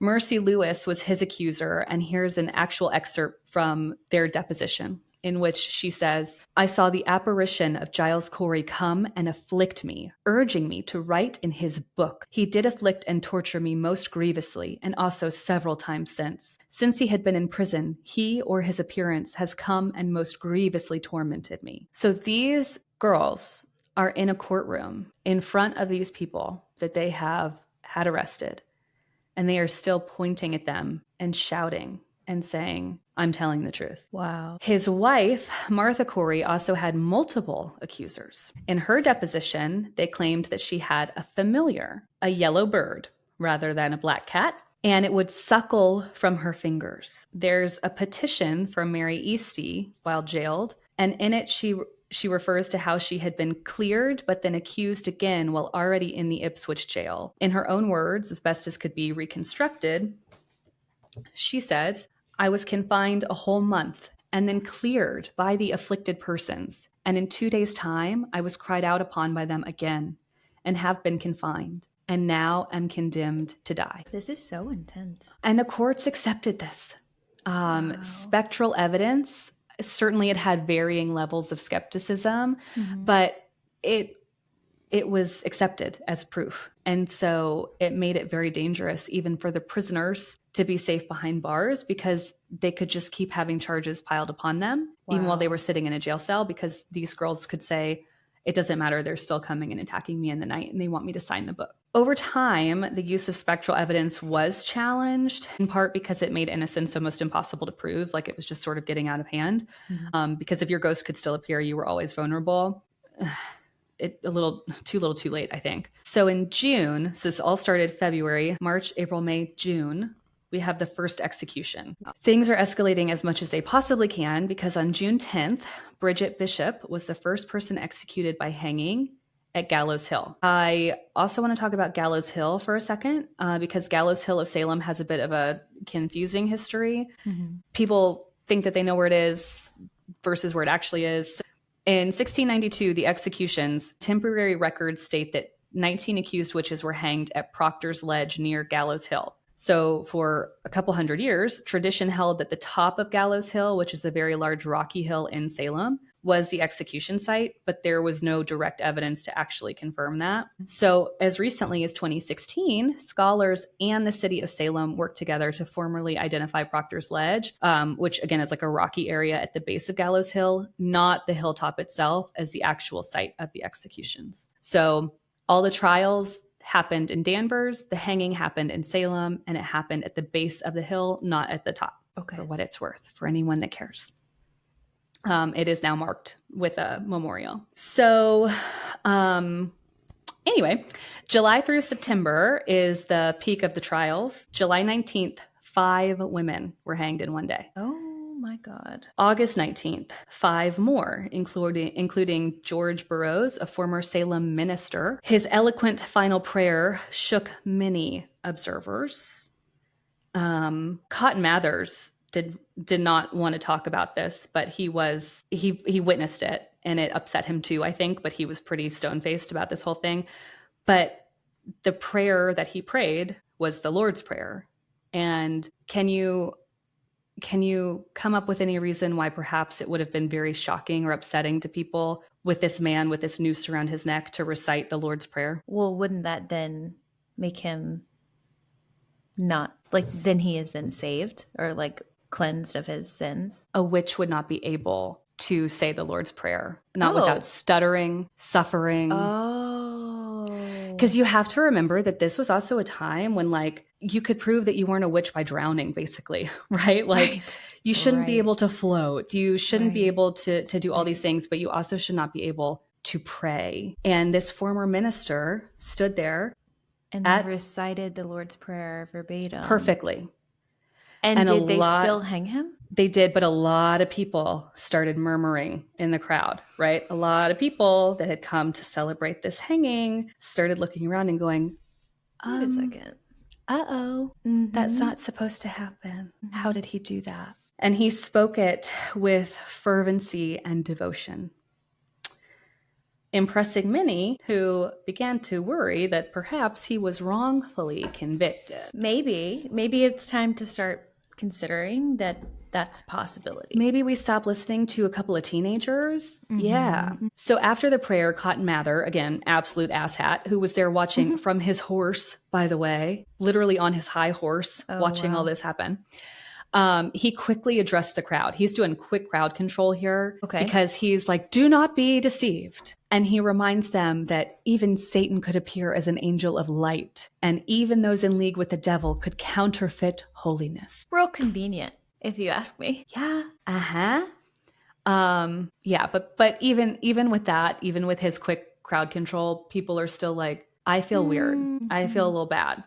Mercy Lewis was his accuser, and here's an actual excerpt from their deposition in which she says, I saw the apparition of Giles Corey come and afflict me, urging me to write in his book. He did afflict and torture me most grievously, and also several times since. Since he had been in prison, he or his appearance has come and most grievously tormented me. So these girls are in a courtroom in front of these people that they have had arrested. And they are still pointing at them and shouting and saying, I'm telling the truth. Wow. His wife, Martha Corey, also had multiple accusers. In her deposition, they claimed that she had a familiar, a yellow bird rather than a black cat, and it would suckle from her fingers. There's a petition from Mary Easty while jailed, and in it she refers to how she had been cleared but then accused again while already in the Ipswich jail. In her own words, as best as could be reconstructed, she said, I was confined a whole month and then cleared by the afflicted persons. And in 2 days' time, I was cried out upon by them again and have been confined and now am condemned to die. This is so intense. And the courts accepted this. Spectral evidence, certainly it had varying levels of skepticism, but it was accepted as proof. And so it made it very dangerous even for the prisoners to be safe behind bars because they could just keep having charges piled upon them, even while they were sitting in a jail cell, because these girls could say, it doesn't matter, they're still coming and attacking me in the night and they want me to sign the book. Over time, the use of spectral evidence was challenged, in part because it made innocence almost impossible to prove, like it was just sort of getting out of hand. Because if your ghost could still appear, you were always vulnerable. A little too late, I think. So in June, so this all started February, March, April, May, June, we have the first execution. Things are escalating as much as they possibly can because on June 10th, Bridget Bishop was the first person executed by hanging at Gallows Hill. I also want to talk about Gallows Hill for a second because Gallows Hill of Salem has a bit of a confusing history. People think that they know where it is versus where it actually is. In 1692, the executions, temporary records state that 19 accused witches were hanged at Proctor's Ledge near Gallows Hill. So for a couple hundred years, tradition held that the top of Gallows Hill, which is a very large rocky hill in Salem, was the execution site, but there was no direct evidence to actually confirm that. So as recently as 2016, scholars and the city of Salem worked together to formally identify Proctor's Ledge, which again is like a rocky area at the base of Gallows Hill, not the hilltop itself, as the actual site of the executions. So all the trials happened in Danvers, the hanging happened in Salem, and it happened at the base of the hill, not at the top. Okay. For what it's worth, for anyone that cares. It is now marked with a memorial. So anyway, July through September is the peak of the trials. July 19th, 5 women were hanged in one day. Oh my God. August 19th, 5 more, including George Burroughs, a former Salem minister. His eloquent final prayer shook many observers. Cotton Mathers did not want to talk about this, but he witnessed it, and it upset him too, I think, but he was pretty stone-faced about this whole thing. But the prayer that he prayed was the Lord's Prayer. And can you come up with any reason why perhaps it would have been very shocking or upsetting to people with this man with this noose around his neck to recite the Lord's Prayer? Well, wouldn't that then make him not, like, then he is then saved or like cleansed of his sins? A witch would not be able to say the Lord's Prayer, not without stuttering, suffering. Oh. Because you have to remember that this was also a time when, like, you could prove that you weren't a witch by drowning, basically, right? Like, you shouldn't be able to float. You shouldn't be able to do all these things, but you also should not be able to pray. And this former minister stood there and recited the Lord's Prayer verbatim. Perfectly. And did they still hang him? They did, but a lot of people started murmuring in the crowd, right? A lot of people that had come to celebrate this hanging started looking around and going, wait a second. That's not supposed to happen. How did he do that? And he spoke it with fervency and devotion, impressing many who began to worry that perhaps he was wrongfully convicted. Maybe it's time to start considering that that's a possibility. Maybe we stop listening to a couple of teenagers. Yeah. So after the prayer, Cotton Mather, again, absolute asshat, who was there watching from his horse, by the way, literally on his high horse, watching all this happen. He quickly addressed the crowd. He's doing quick crowd control here because he's like, do not be deceived. And he reminds them that even Satan could appear as an angel of light, and even those in league with the devil could counterfeit holiness. Real convenient, if you ask me. Yeah. Yeah, but even with that, even with his quick crowd control, people are still like, I feel weird. I feel a little bad.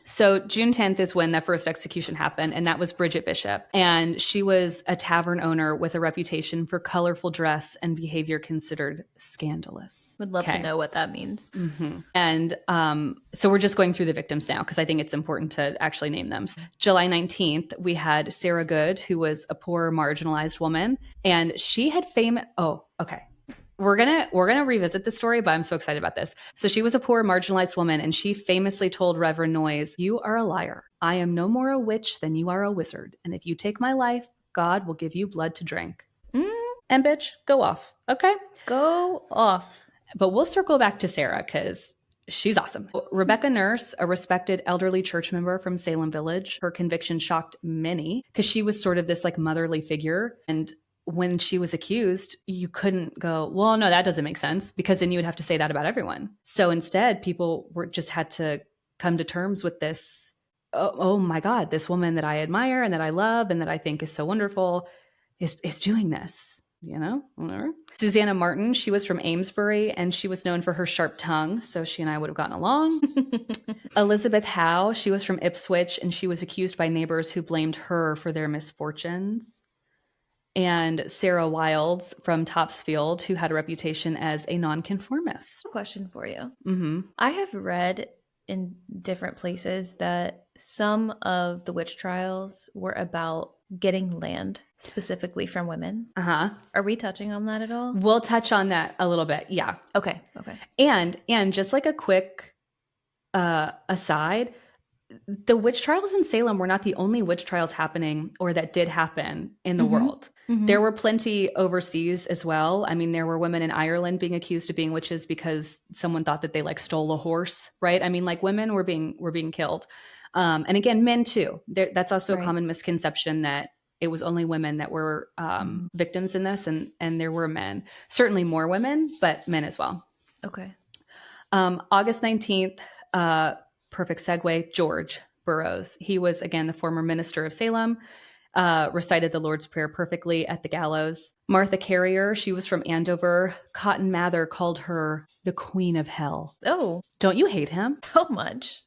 So June 10th is when that first execution happened, and that was Bridget Bishop. And she was a tavern owner with a reputation for colorful dress and behavior considered scandalous. Would love to know what that means. And so we're just going through the victims now because I think it's important to actually name them. July 19th, we had Sarah Good, who was a poor, marginalized woman, and she had We're gonna revisit the story, but I'm so excited about this. So she was a poor, marginalized woman, and she famously told Reverend Noyes, "You are a liar. I am no more a witch than you are a wizard. And if you take my life, God will give you blood to drink." And bitch, go off. Okay? Go off. But we'll circle back to Sarah because she's awesome. Rebecca Nurse, a respected elderly church member from Salem Village, her conviction shocked many because she was sort of this like motherly figure. And when she was accused, you couldn't go, well, no, that doesn't make sense, because then you would have to say that about everyone. So instead, people just had to come to terms with this. Oh my God, this woman that I admire and that I love and that I think is so wonderful is doing this, whatever. Susanna Martin, she was from Amesbury and she was known for her sharp tongue. So she and I would have gotten along. Elizabeth Howe, she was from Ipswich and she was accused by neighbors who blamed her for their misfortunes. And Sarah Wilds from Topsfield, who had a reputation as a nonconformist. Question for you. I have read in different places that some of the witch trials were about getting land specifically from women. Uh-huh. Are we touching on that at all? We'll touch on that a little bit. Yeah. Okay. And just like a quick aside, the witch trials in Salem were not the only witch trials happening or that did happen in the world. There were plenty overseas as well. I mean, there were women in Ireland being accused of being witches because someone thought that they like stole a horse, right? I mean, like women were being killed. And again, men too. That's also a common misconception that it was only women that were victims in this, and there were men. Certainly more women, but men as well. Okay. August 19th, perfect segue, George Burroughs. He was, again, the former minister of Salem, recited the Lord's Prayer perfectly at the gallows. Martha Carrier, she was from Andover. Cotton Mather called her the Queen of Hell. Oh. Don't you hate him? So much.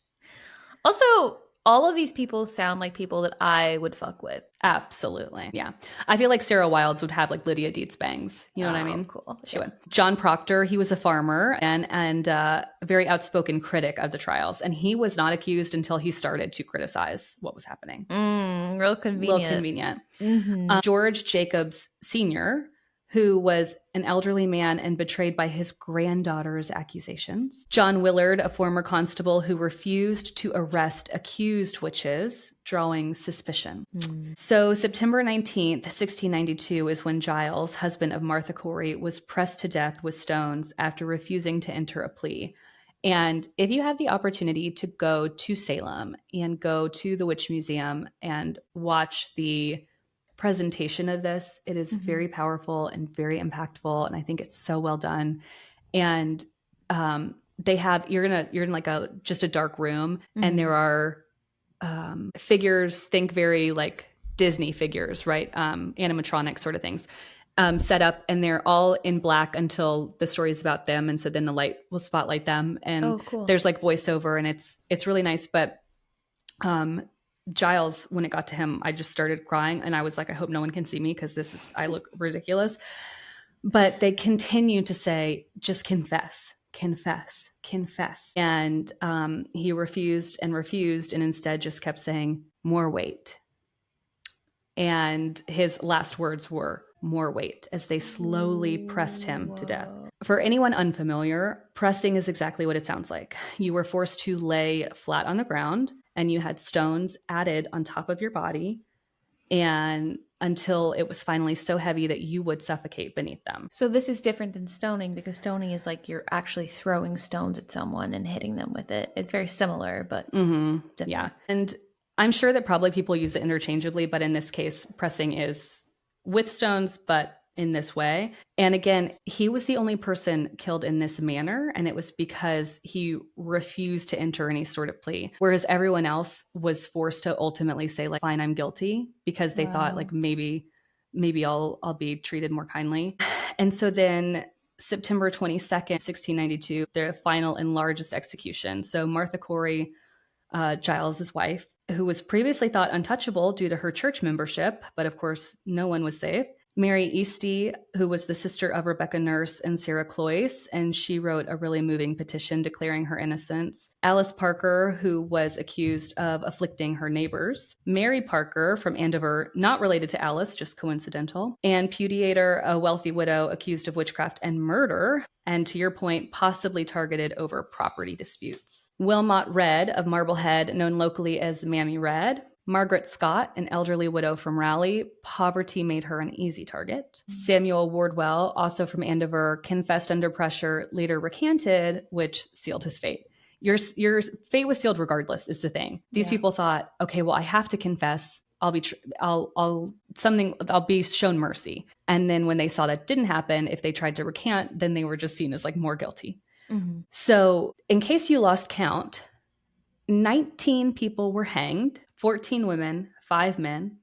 Also, all of these people sound like people that I would fuck with. Absolutely. Yeah. I feel like Sarah Wilds would have like Lydia Dietz bangs. You know what I mean? Cool. She would. John Proctor, he was a farmer and a very outspoken critic of the trials. And he was not accused until he started to criticize what was happening. Real convenient. George Jacobs Sr., who was an elderly man and betrayed by his granddaughter's accusations. John Willard, a former constable who refused to arrest accused witches, drawing suspicion. So September 19th, 1692 is when Giles, husband of Martha Corey, was pressed to death with stones after refusing to enter a plea. And if you have the opportunity to go to Salem and go to the Witch Museum and watch the presentation of this, it is very powerful and very impactful, and I think it's so well done. And they have you're in like just a dark room, and there are figures, think very like Disney figures, right? Animatronic sort of things set up, and they're all in black until the story is about them, and so then the light will spotlight them, and there's like voiceover, and it's really nice. But Giles, when it got to him, I just started crying, and I was like, I hope no one can see me because I look ridiculous. But they continue to say, just confess. And he refused and instead just kept saying, more weight. And his last words were, more weight, as they slowly pressed him to death. For anyone unfamiliar, pressing is exactly what it sounds like. You were forced to lay flat on the ground, and you had stones added on top of your body, and until it was finally so heavy that you would suffocate beneath them. So this is different than stoning, because stoning is like you're actually throwing stones at someone and hitting them with it. It's very similar, but different. Yeah. And I'm sure that probably people use it interchangeably, but in this case, pressing is with stones, but in this way. And again, he was the only person killed in this manner, and it was because he refused to enter any sort of plea, whereas everyone else was forced to ultimately say like, fine, I'm guilty, because they thought like maybe I'll be treated more kindly. And so then September 22nd, 1692, the final and largest execution. So Martha Corey, Giles's wife, who was previously thought untouchable due to her church membership, but of course no one was safe. Mary Eastie, who was the sister of Rebecca Nurse and Sarah Cloyce, and she wrote a really moving petition declaring her innocence. Alice Parker, who was accused of afflicting her neighbors. Mary Parker from Andover, not related to Alice, just coincidental. Anne Putiator, a wealthy widow accused of witchcraft and murder, and to your point, possibly targeted over property disputes. Wilmot Red of Marblehead, known locally as Mammy Red. Margaret Scott, an elderly widow from Raleigh, poverty made her an easy target. Samuel Wardwell, also from Andover, confessed under pressure, later recanted, which sealed his fate. Your fate was sealed regardless, is the thing. These people thought, okay, well, I have to confess. I'll be shown mercy. And then when they saw that didn't happen, if they tried to recant, then they were just seen as like more guilty. So in case you lost count, 19 people were hanged, 14 women, 5 men.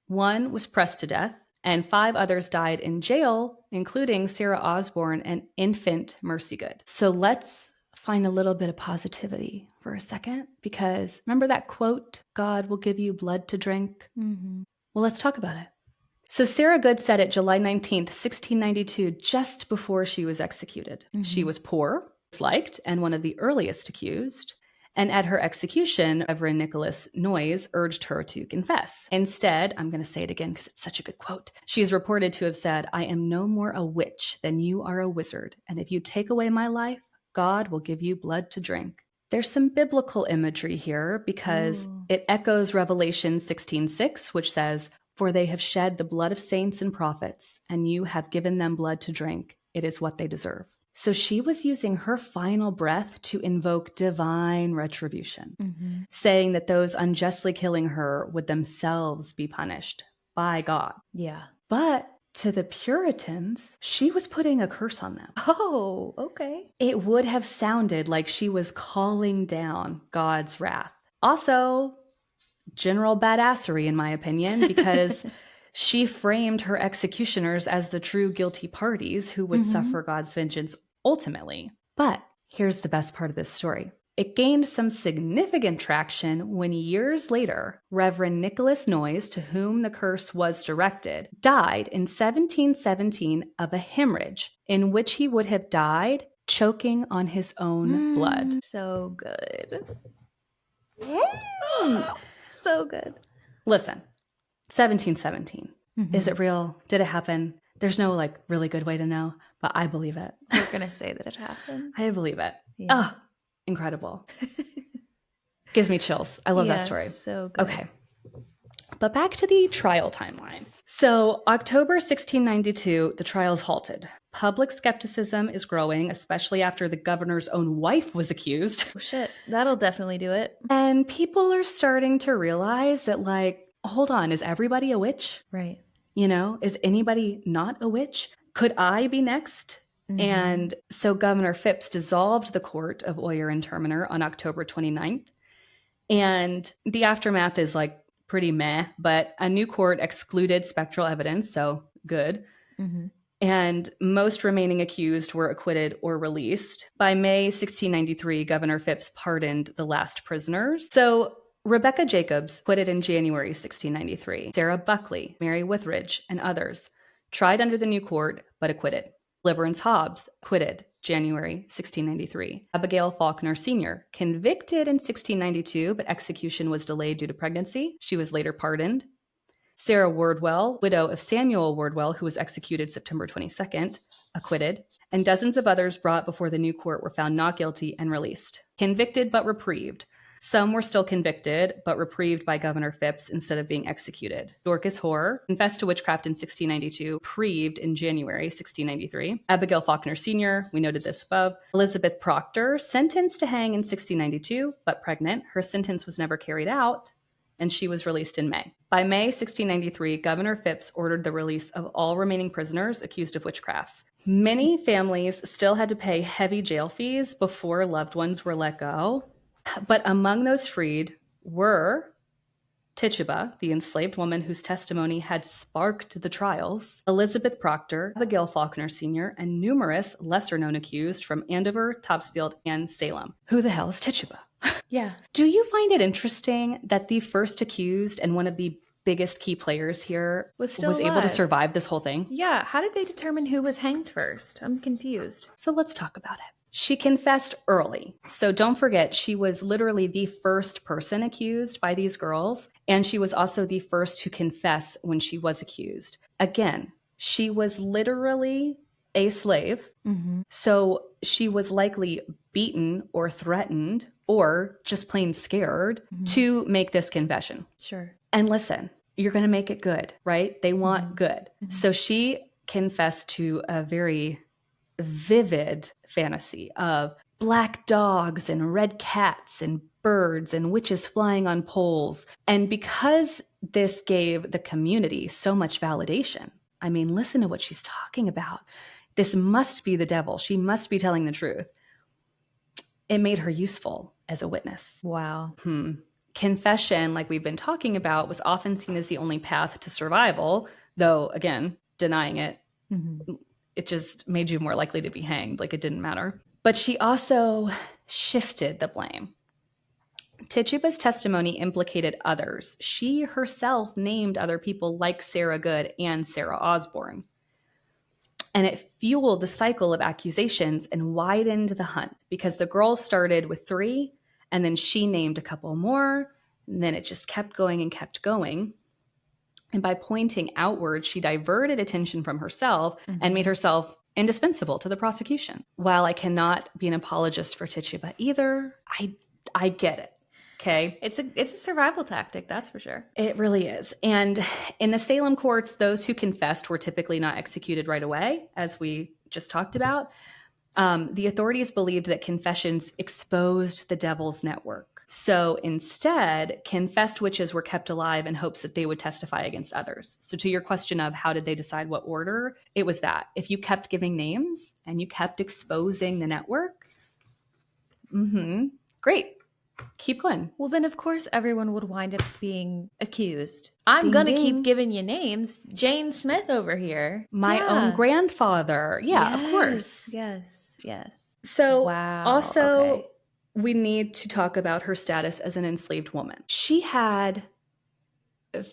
1 was pressed to death, and 5 others died in jail, including Sarah Osborne and infant Mercy Good. So let's find a little bit of positivity for a second, because remember that quote, God will give you blood to drink? Well, let's talk about it. So Sarah Good said it July 19th, 1692, just before she was executed. She was poor, disliked, and one of the earliest accused. And at her execution, Reverend Nicholas Noyes urged her to confess. Instead, I'm going to say it again because it's such a good quote. She is reported to have said, "I am no more a witch than you are a wizard, and if you take away my life, God will give you blood to drink." There's some biblical imagery here because it echoes Revelation 16:6, which says, "For they have shed the blood of saints and prophets, and you have given them blood to drink. It is what they deserve." So she was using her final breath to invoke divine retribution, saying that those unjustly killing her would themselves be punished by God. Yeah. But to the Puritans, she was putting a curse on them. Oh, okay. It would have sounded like she was calling down God's wrath. Also, general badassery, in my opinion, because she framed her executioners as the true guilty parties who would suffer God's vengeance ultimately. But here's the best part of this story. It gained some significant traction when years later, Reverend Nicholas Noyes, to whom the curse was directed, died in 1717 of a hemorrhage in which he would have died choking on his own blood. So good. So good. Listen, 1717. Is it real? Did it happen? There's no like really good way to know, but I believe it. We're going to say that it happened. I believe it. Yeah. Oh, incredible. Gives me chills. I love that story. So good. Okay. But back to the trial timeline. So October 1692, the trial's halted. Public skepticism is growing, especially after the governor's own wife was accused. Oh, shit. That'll definitely do it. And people are starting to realize that, like, hold on, is everybody a witch? Right. You know, is anybody not a witch? Could I be next? And so Governor Phipps dissolved the court of Oyer and Terminer on October 29th. And the aftermath is like pretty meh, but a new court excluded spectral evidence, so good. And most remaining accused were acquitted or released. By May 1693, Governor Phipps pardoned the last prisoners. So Rebecca Jacobs acquitted in January 1693. Sarah Buckley, Mary Withridge, and others tried under the new court, but acquitted. Deliverance Hobbs, acquitted, January 1693. Abigail Faulkner Sr., convicted in 1692, but execution was delayed due to pregnancy. She was later pardoned. Sarah Wardwell, widow of Samuel Wardwell, who was executed September 22nd, acquitted. And dozens of others brought before the new court were found not guilty and released. Convicted but reprieved. Some were still convicted, but reprieved by Governor Phipps instead of being executed. Dorcas Hoare confessed to witchcraft in 1692, reprieved in January 1693. Abigail Faulkner Sr., we noted this above. Elizabeth Proctor, sentenced to hang in 1692, but pregnant. Her sentence was never carried out, and she was released in May. By May 1693, Governor Phipps ordered the release of all remaining prisoners accused of witchcrafts. Many families still had to pay heavy jail fees before loved ones were let go. But among those freed were Tituba, the enslaved woman whose testimony had sparked the trials, Elizabeth Proctor, Abigail Faulkner Sr., and numerous lesser-known accused from Andover, Topsfield, and Salem. Who the hell is Tituba? Yeah. Do you find it interesting that the first accused and one of the biggest key players here Was able to alive. survive this whole thing? Yeah. How did they determine who was hanged first? I'm confused. So let's talk about it. She confessed early. So don't forget, she was literally the first person accused by these girls. And she was also the first to confess when she was accused. Again, she was literally a slave. So she was likely beaten or threatened or just plain scared to make this confession. Sure. And listen, you're going to make it good, right? They want good. So she confessed to a very vivid fantasy of black dogs and red cats and birds and witches flying on poles. And because this gave the community so much validation, I mean, listen to what she's talking about. This must be the devil. She must be telling the truth. It made her useful as a witness. Wow. Confession, like we've been talking about, was often seen as the only path to survival, though, again, denying it, it just made you more likely to be hanged, like it didn't matter. But she also shifted the blame. Tituba's testimony implicated others. She herself named other people like Sarah Good and Sarah Osborne. And it fueled the cycle of accusations and widened the hunt because the girls started with 3 And then she named a couple more. And then it just kept going and kept going. And by pointing outward, she diverted attention from herself and made herself indispensable to the prosecution. While I cannot be an apologist for Tituba either, I get it. Okay. It's a survival tactic, that's for sure. It really is. And in the Salem courts, those who confessed were typically not executed right away, as we just talked about. The authorities believed that confessions exposed the devil's network. So instead, confessed witches were kept alive in hopes that they would testify against others. So to your question of how did they decide what order, it was that. If you kept giving names and you kept exposing the network, great. Keep going. Well, then, of course, everyone would wind up being accused. I'm Ding, going to ding. keep giving you names. Jane Smith over here. My own grandfather. Yeah, of course. Yes. So Wow. also, Okay. we need to talk about her status as an enslaved woman. She had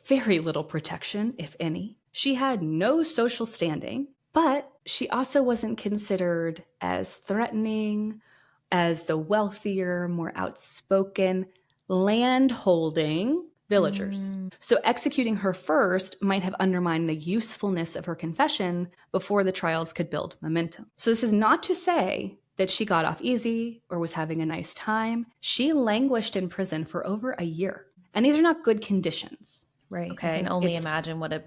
very little protection, if any. She had no social standing, but she also wasn't considered as threatening as the wealthier, more outspoken, land-holding villagers. So executing her first might have undermined the usefulness of her confession before the trials could build momentum. So this is not to say that she got off easy or was having a nice time. She languished in prison for over a year. And these are not good conditions. Right. Okay. I can only imagine what a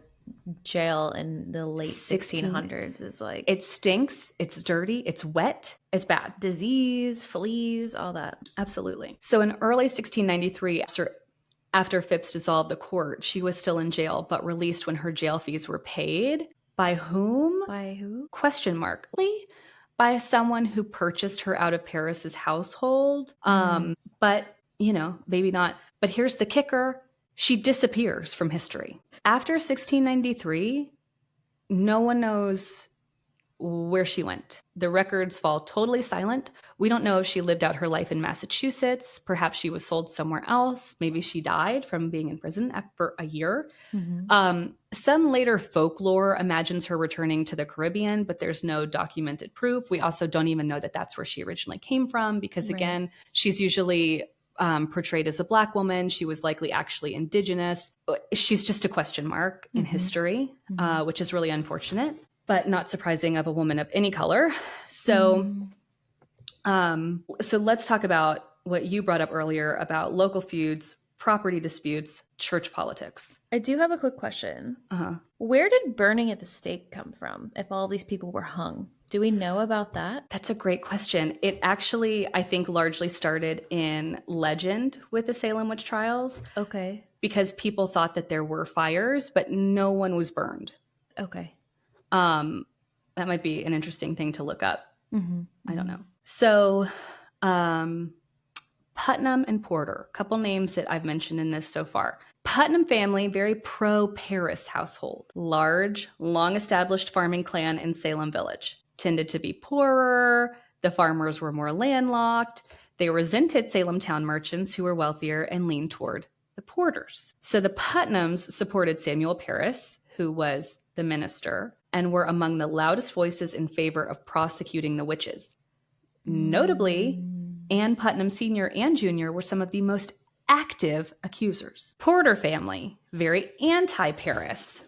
jail in the late 1600s is like. It stinks. It's dirty. It's wet. It's bad. Disease, fleas, all that. Absolutely. So in early 1693, after Phipps dissolved the court, she was still in jail, but released when her jail fees were paid. By whom? By who? Question mark. By someone who purchased her out of Paris's household. But, maybe not. But here's the kicker. She disappears from history. After 1693, no one knows where she went. The records fall totally silent. We don't know if she lived out her life in Massachusetts. Perhaps she was sold somewhere else. Maybe she died from being in prison for a year. Some later folklore imagines her returning to the Caribbean, but there's no documented proof. We also don't even know that that's where she originally came from because, again, she's usually portrayed as a Black woman. She was likely actually indigenous. She's just a question mark in history, which is really unfortunate, but not surprising of a woman of any color. So, so let's talk about what you brought up earlier about local feuds, property disputes, church politics. I do have a quick question. Where did burning at the stake come from if all these people were hung? Do we know about that? That's a great question. It actually, I think, largely started in legend with the Salem Witch trials. Okay. Because people thought that there were fires, but no one was burned. Okay. That might be an interesting thing to look up. I don't know. So Putnam and Porter, a couple names that I've mentioned in this so far. Putnam family, very pro-Paris household. Large, long-established farming clan in Salem Village. Tended to be poorer. The farmers were more landlocked. They resented Salem town merchants who were wealthier and leaned toward the Porters. So the Putnams supported Samuel Parris, who was the minister, and were among the loudest voices in favor of prosecuting the witches. Notably, Anne Putnam Sr. and Jr. were some of the most active accusers. Porter family, very anti-Parris.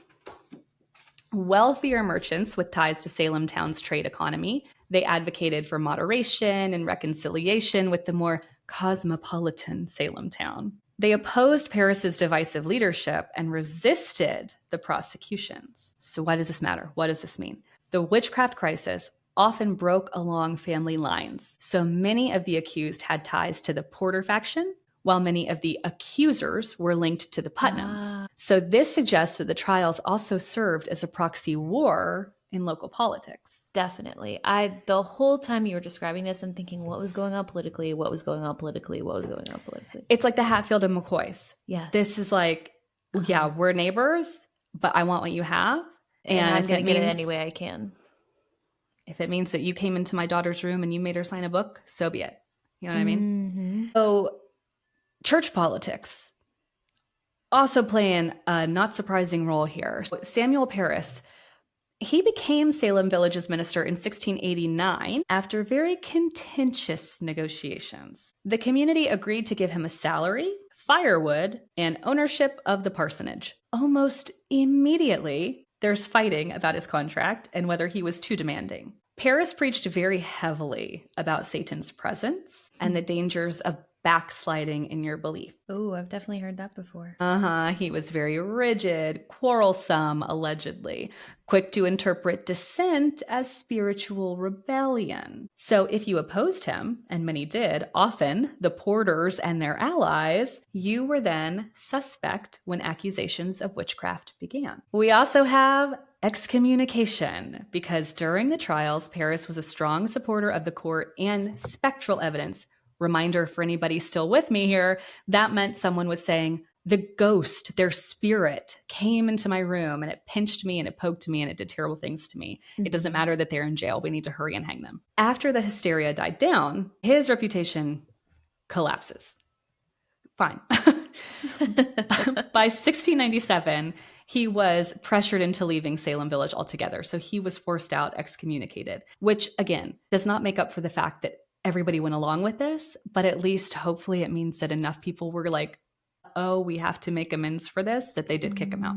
Wealthier merchants with ties to Salem town's trade economy. They advocated for moderation and reconciliation with the more cosmopolitan Salem town. They opposed Parris's divisive leadership and resisted the prosecutions. So why does this matter? What does this mean? The witchcraft crisis often broke along family lines. So many of the accused had ties to the Porter faction, while many of the accusers were linked to the Putnams. So this suggests that the trials also served as a proxy war in local politics. Definitely. The whole time you were describing this, I'm thinking what was going on politically, what was going on politically, what was going on politically. It's like the Hatfield and McCoys. Yes. This is like, yeah, we're neighbors, but I want what you have. And I'm going to get it any way I can. If it means that you came into my daughter's room and you made her sign a book, so be it. You know what I mean? So church politics also playing a not surprising role here. So Samuel Parris, He became Salem Village's minister in 1689 after very contentious negotiations. The community agreed to give him a salary, firewood, and ownership of the parsonage. Almost immediately, there's fighting about his contract and whether he was too demanding. Paris preached very heavily about Satan's presence and the dangers of backsliding in your belief. Oh, I've definitely heard that before. He was very rigid, quarrelsome, allegedly, quick to interpret dissent as spiritual rebellion. So if you opposed him, and many did, often the porters and their allies, you were then suspect when accusations of witchcraft began. We also have excommunication, because during the trials, Paris was a strong supporter of the court and spectral evidence. Reminder for anybody still with me here, that meant someone was saying, the ghost, their spirit, came into my room and it pinched me and it poked me and it did terrible things to me. It doesn't matter that they're in jail. We need to hurry and hang them. After the hysteria died down, his reputation collapses. Fine. By 1697, he was pressured into leaving Salem Village altogether. So he was forced out, excommunicated, which again, does not make up for the fact that everybody went along with this, but at least hopefully it means that enough people were like, oh, we have to make amends for this, that they did kick him out.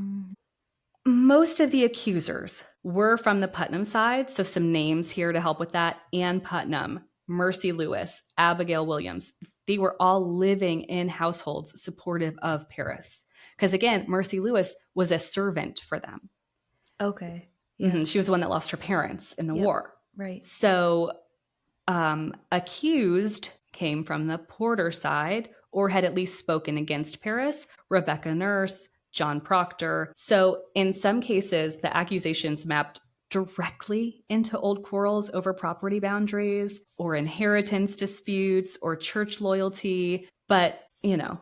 Most of the accusers were from the Putnam side, so some names here to help with that. Anne Putnam, Mercy Lewis, Abigail Williams. They were all living in households supportive of Paris. Because again, Mercy Lewis was a servant for them. Okay. Yeah. She was the one that lost her parents in the war. Right. So accused came from the Porter side or had at least spoken against Paris, Rebecca Nurse, John Proctor. So in some cases, the accusations mapped directly into old quarrels over property boundaries or inheritance disputes or church loyalty. But,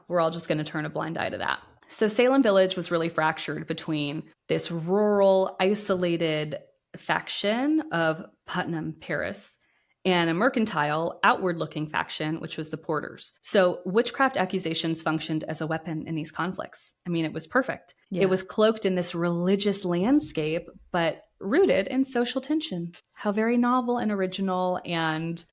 we're all just going to turn a blind eye to that. So Salem Village was really fractured between this rural, isolated faction of Putnam Paris and a mercantile, outward-looking faction, which was the Porters. So witchcraft accusations functioned as a weapon in these conflicts. I mean, it was perfect. Yeah. It was cloaked in this religious landscape, but rooted in social tension. How very novel and original, and,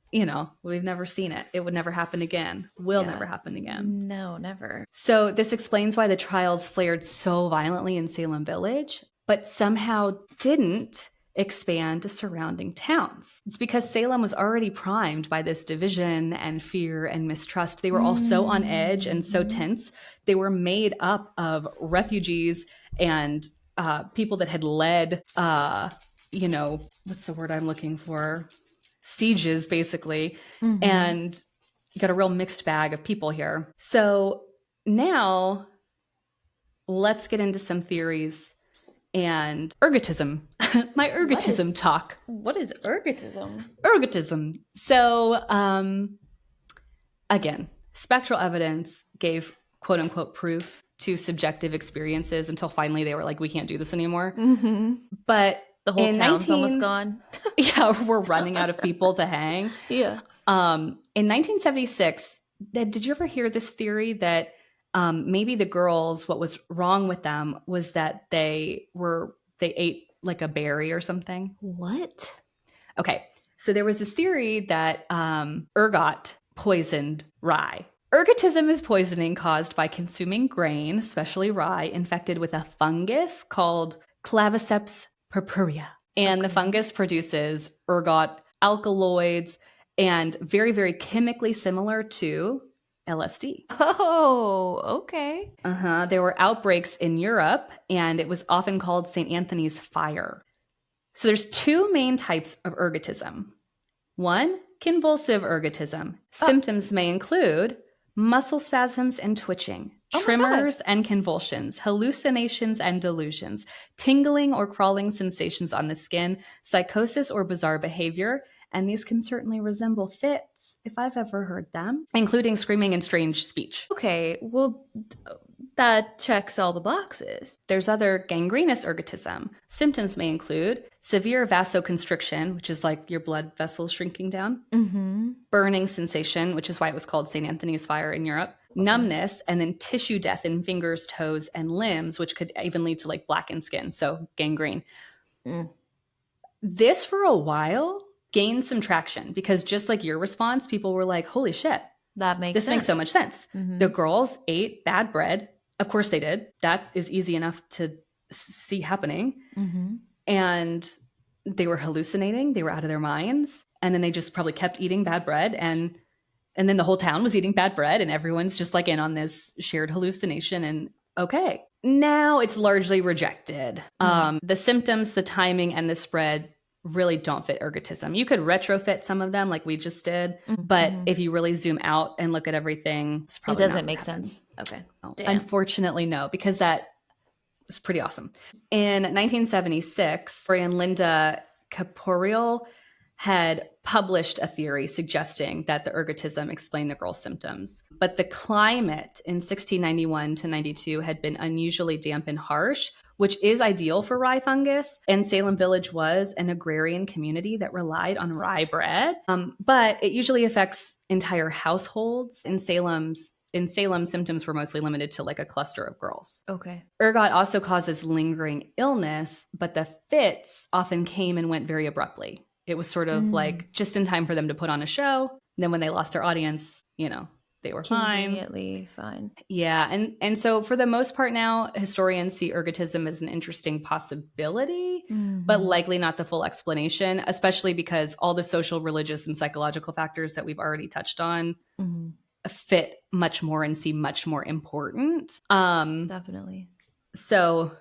we've never seen it. It would never happen again. Will never happen again. No, never. So this explains why the trials flared so violently in Salem Village, but somehow didn't expand to surrounding towns. It's because Salem was already primed by this division and fear and mistrust. They were all so on edge and so tense. They were made up of refugees and people that had led, what's the word I'm looking for? Sieges, basically. And you got a real mixed bag of people here. So now let's get into some theories and ergotism. My ergotism talk. What is ergotism? Ergotism. So, again, spectral evidence gave quote unquote proof to subjective experiences until finally they were like, we can't do this anymore. But the whole town's almost gone. Yeah, we're running out of people to hang. Yeah. In 1976, did you ever hear this theory that maybe the girls, what was wrong with them was that they ate like a berry or something? What? Okay. So there was this theory that ergot poisoned rye. Ergotism is poisoning caused by consuming grain, especially rye, infected with a fungus called Claviceps purpurea. And the fungus produces ergot alkaloids and very, very chemically similar to LSD. Oh, okay. There were outbreaks in Europe, and it was often called St. Anthony's fire. So there's two main types of ergotism. One, convulsive ergotism. Symptoms may include muscle spasms and twitching, tremors and convulsions, hallucinations and delusions, tingling or crawling sensations on the skin, psychosis or bizarre behavior. And these can certainly resemble fits, if I've ever heard them, including screaming and strange speech. Okay, well, that checks all the boxes. There's other gangrenous ergotism. Symptoms may include severe vasoconstriction, which is like your blood vessels shrinking down, burning sensation, which is why it was called St. Anthony's fire in Europe, numbness, and then tissue death in fingers, toes, and limbs, which could even lead to like blackened skin, so gangrene. this for a while gained some traction because just like your response, people were like, holy shit, this makes so much sense. The girls ate bad bread. Of course they did. That is easy enough to see happening. And they were hallucinating. They were out of their minds. And then they just probably kept eating bad bread. And then the whole town was eating bad bread and everyone's just like in on this shared hallucination. And okay, now it's largely rejected. The symptoms, the timing, and the spread really don't fit ergotism. You could retrofit some of them like we just did, but if you really zoom out and look at everything, it's probably it doesn't not make sense. Okay. Unfortunately, no, because that was pretty awesome. In 1976, Rory and Linda Caporeal had published a theory suggesting that the ergotism explained the girl's symptoms. But the climate in 1691 to 92 had been unusually damp and harsh, which is ideal for rye fungus. And Salem Village was an agrarian community that relied on rye bread. But it usually affects entire households. In Salem, symptoms were mostly limited to like a cluster of girls. Okay. Ergot also causes lingering illness, but the fits often came and went very abruptly. It was sort of like just in time for them to put on a show. Then when they lost their audience, they were conveniently fine. Yeah. And so for the most part now, historians see ergotism as an interesting possibility, but likely not the full explanation, especially because all the social, religious, and psychological factors that we've already touched on fit much more and seem much more important. Definitely. So,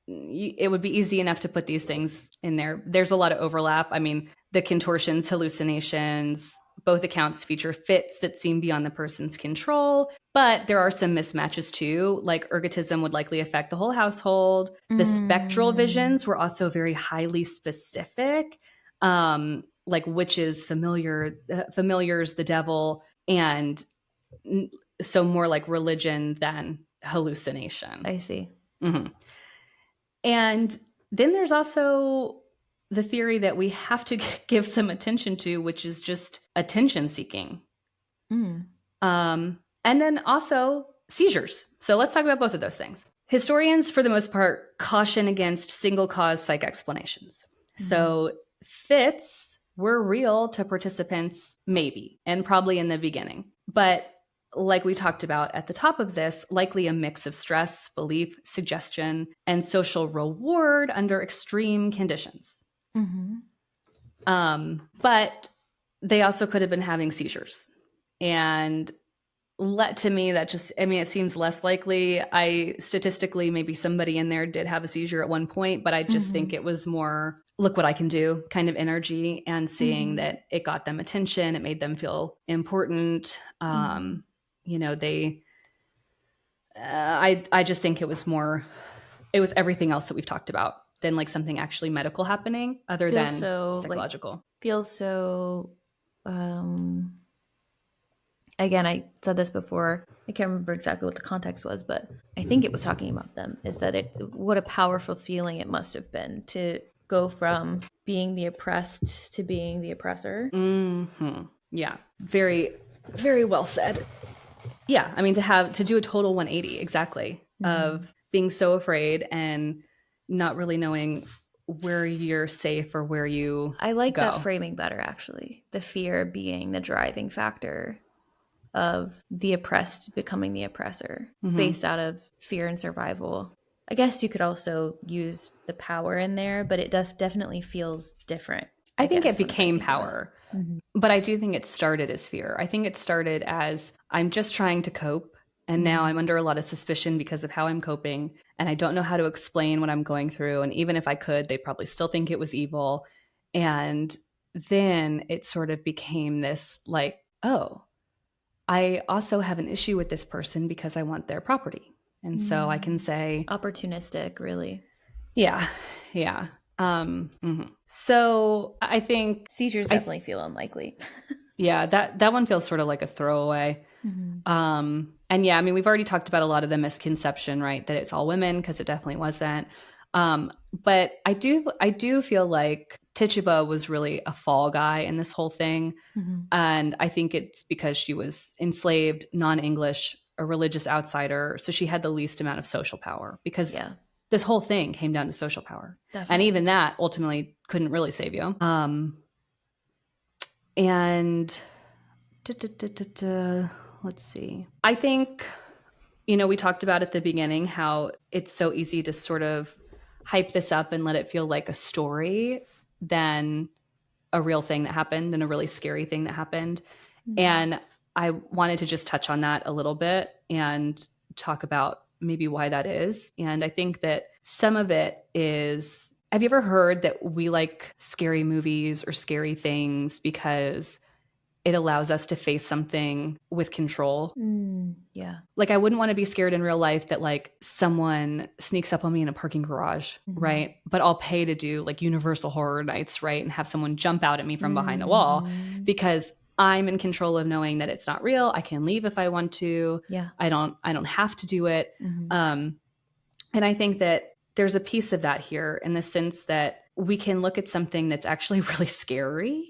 it would be easy enough to put these things in there. There's a lot of overlap. I mean, the contortions, hallucinations, both accounts feature fits that seem beyond the person's control, but there are some mismatches too. Like ergotism would likely affect the whole household. The spectral visions were also very highly specific, like witches, familiars, the devil, and so more like religion than hallucination. I see. And then there's also the theory that we have to give some attention to, which is just attention seeking. And then also seizures. So let's talk about both of those things. Historians, for the most part, caution against single cause psych explanations. So fits were real to participants, maybe, and probably in the beginning. But like we talked about at the top of this, likely a mix of stress, belief, suggestion, and social reward under extreme conditions. But they also could have been having seizures. And to me, it seems less likely. Statistically, maybe somebody in there did have a seizure at one point, but I just think it was more, look what I can do kind of energy, and seeing that it got them attention. It made them feel important. I just think it was everything else that we've talked about than like something actually medical happening other than psychological. Feels so, again, I said this before, I can't remember exactly what the context was, but I think it was talking about them, is that what a powerful feeling it must have been to go from being the oppressed to being the oppressor. Yeah. Very, very well said. Yeah. I mean, to do a total 180 exactly of being so afraid and not really knowing where you're safe or where you I like go. that framing better, actually. The fear being the driving factor of the oppressed becoming the oppressor, based out of fear and survival. I guess you could also use the power in there, but it definitely feels different. I think it became power, but I do think it started as fear. I think it started as, I'm just trying to cope, and now I'm under a lot of suspicion because of how I'm coping, and I don't know how to explain what I'm going through, and even if I could, they'd probably still think it was evil. And then it sort of became this like, oh, I also have an issue with this person because I want their property. And so I can say... opportunistic, really. Yeah. So I think... seizures definitely feel unlikely. Yeah, that one feels sort of like a throwaway. And yeah, I mean, we've already talked about a lot of the misconception, right? That it's all women, because it definitely wasn't. But I do feel like Tituba was really a fall guy in this whole thing. And I think it's because she was enslaved, non-English, a religious outsider. So she had the least amount of social power because this whole thing came down to social power. Definitely. And even that ultimately couldn't really save you. And let's see. I think, we talked about at the beginning how it's so easy to sort of hype this up and let it feel like a story than a real thing that happened and a really scary thing that happened. Mm-hmm. And I wanted to just touch on that a little bit and talk about maybe why that is. And I think that some of it is, have you ever heard that we like scary movies or scary things because it allows us to face something with control? Yeah. Like, I wouldn't want to be scared in real life that like someone sneaks up on me in a parking garage, right? But I'll pay to do like Universal Horror Nights, right? And have someone jump out at me from behind a wall because I'm in control of knowing that it's not real. I can leave if I want to. Yeah. I don't have to do it. And I think that there's a piece of that here in the sense that we can look at something that's actually really scary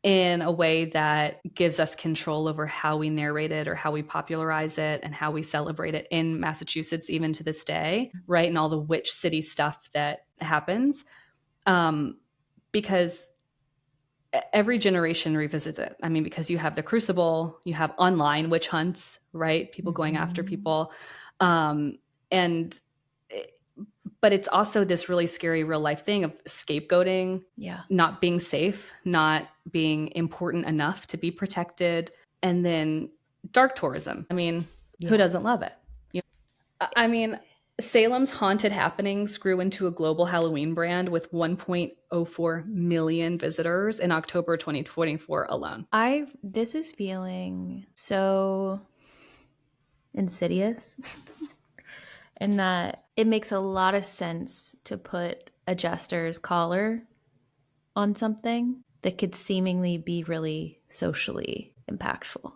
in a way that gives us control over how we narrate it or how we popularize it and how we celebrate it in Massachusetts, even to this day, right? And all the witch city stuff that happens. Because every generation revisits it. I mean, because you have the Crucible, you have online witch hunts, right? People going after people. But it's also this really scary real life thing of scapegoating, not being safe, not being important enough to be protected. And then dark tourism. I mean, who doesn't love it? I mean, Salem's haunted happenings grew into a global Halloween brand with 1.04 million visitors in October 2024 alone. This is feeling so insidious. And that it makes a lot of sense to put a jester's collar on something that could seemingly be really socially impactful.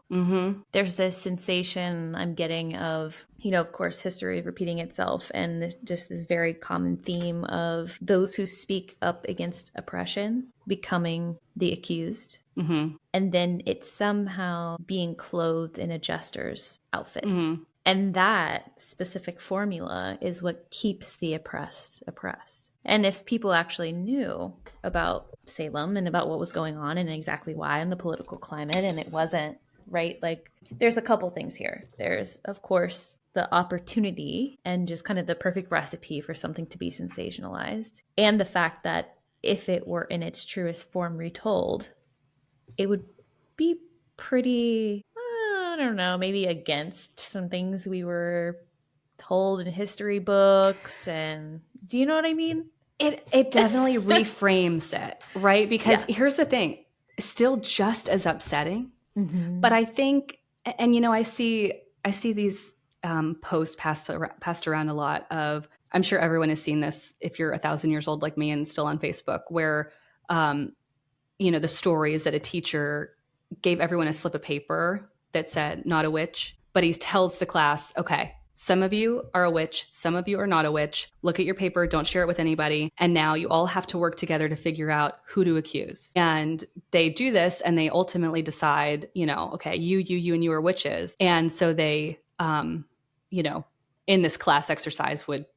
There's this sensation I'm getting of, of course, history repeating itself, and just this very common theme of those who speak up against oppression becoming the accused. And then it's somehow being clothed in a jester's outfit. And that specific formula is what keeps the oppressed oppressed. And if people actually knew about Salem and about what was going on and exactly why in the political climate, and it wasn't, right? Like, there's a couple things here. There's, of course, the opportunity and just kind of the perfect recipe for something to be sensationalized. And the fact that if it were in its truest form retold, it would be pretty, I don't know, maybe against some things we were told in history books. And do you know what I mean? It definitely reframes it, right? Because here's the thing, it's still just as upsetting. But I think, and I see these posts passed around a lot of, I'm sure everyone has seen this if you're 1,000 years old like me and still on Facebook, where the story is that a teacher gave everyone a slip of paper that said not a witch, but he tells the class, okay, some of you are a witch, some of you are not a witch. Look at your paper, don't share it with anybody. And now you all have to work together to figure out who to accuse. And they do this and they ultimately decide, okay, you, and you are witches. And so they, in this class exercise would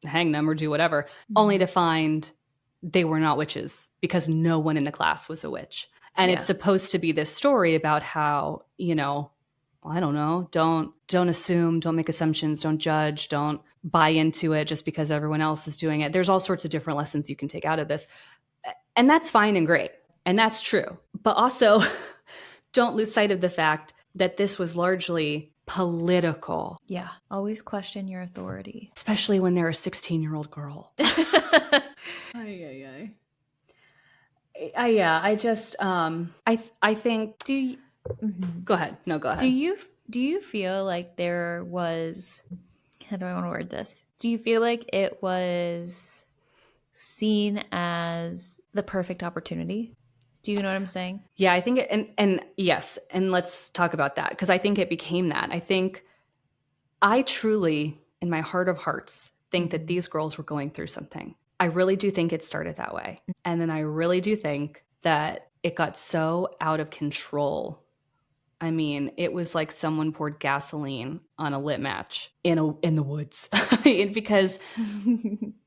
hang them or do whatever, only to find they were not witches because no one in the class was a witch. And it's supposed to be this story about how, I don't know, don't assume, don't make assumptions, don't judge, don't buy into it just because everyone else is doing it. There's all sorts of different lessons you can take out of this. And that's fine and great. And that's true. But also don't lose sight of the fact that this was largely political. Yeah. Always question your authority. Especially when they're a 16-year-old girl. I just, I think, go ahead. No, go ahead. Do you feel like there was, how do I want to word this? Do you feel like it was seen as the perfect opportunity? Do you know what I'm saying? Yeah, I think, and yes, and let's talk about that, because I think it became that. I think I truly, in my heart of hearts, think that these girls were going through something. I really do think it started that way. And then I really do think that it got so out of control I mean, it was like someone poured gasoline on a lit match in the woods. Because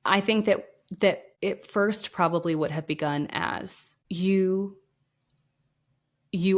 I think that it first probably would have begun as you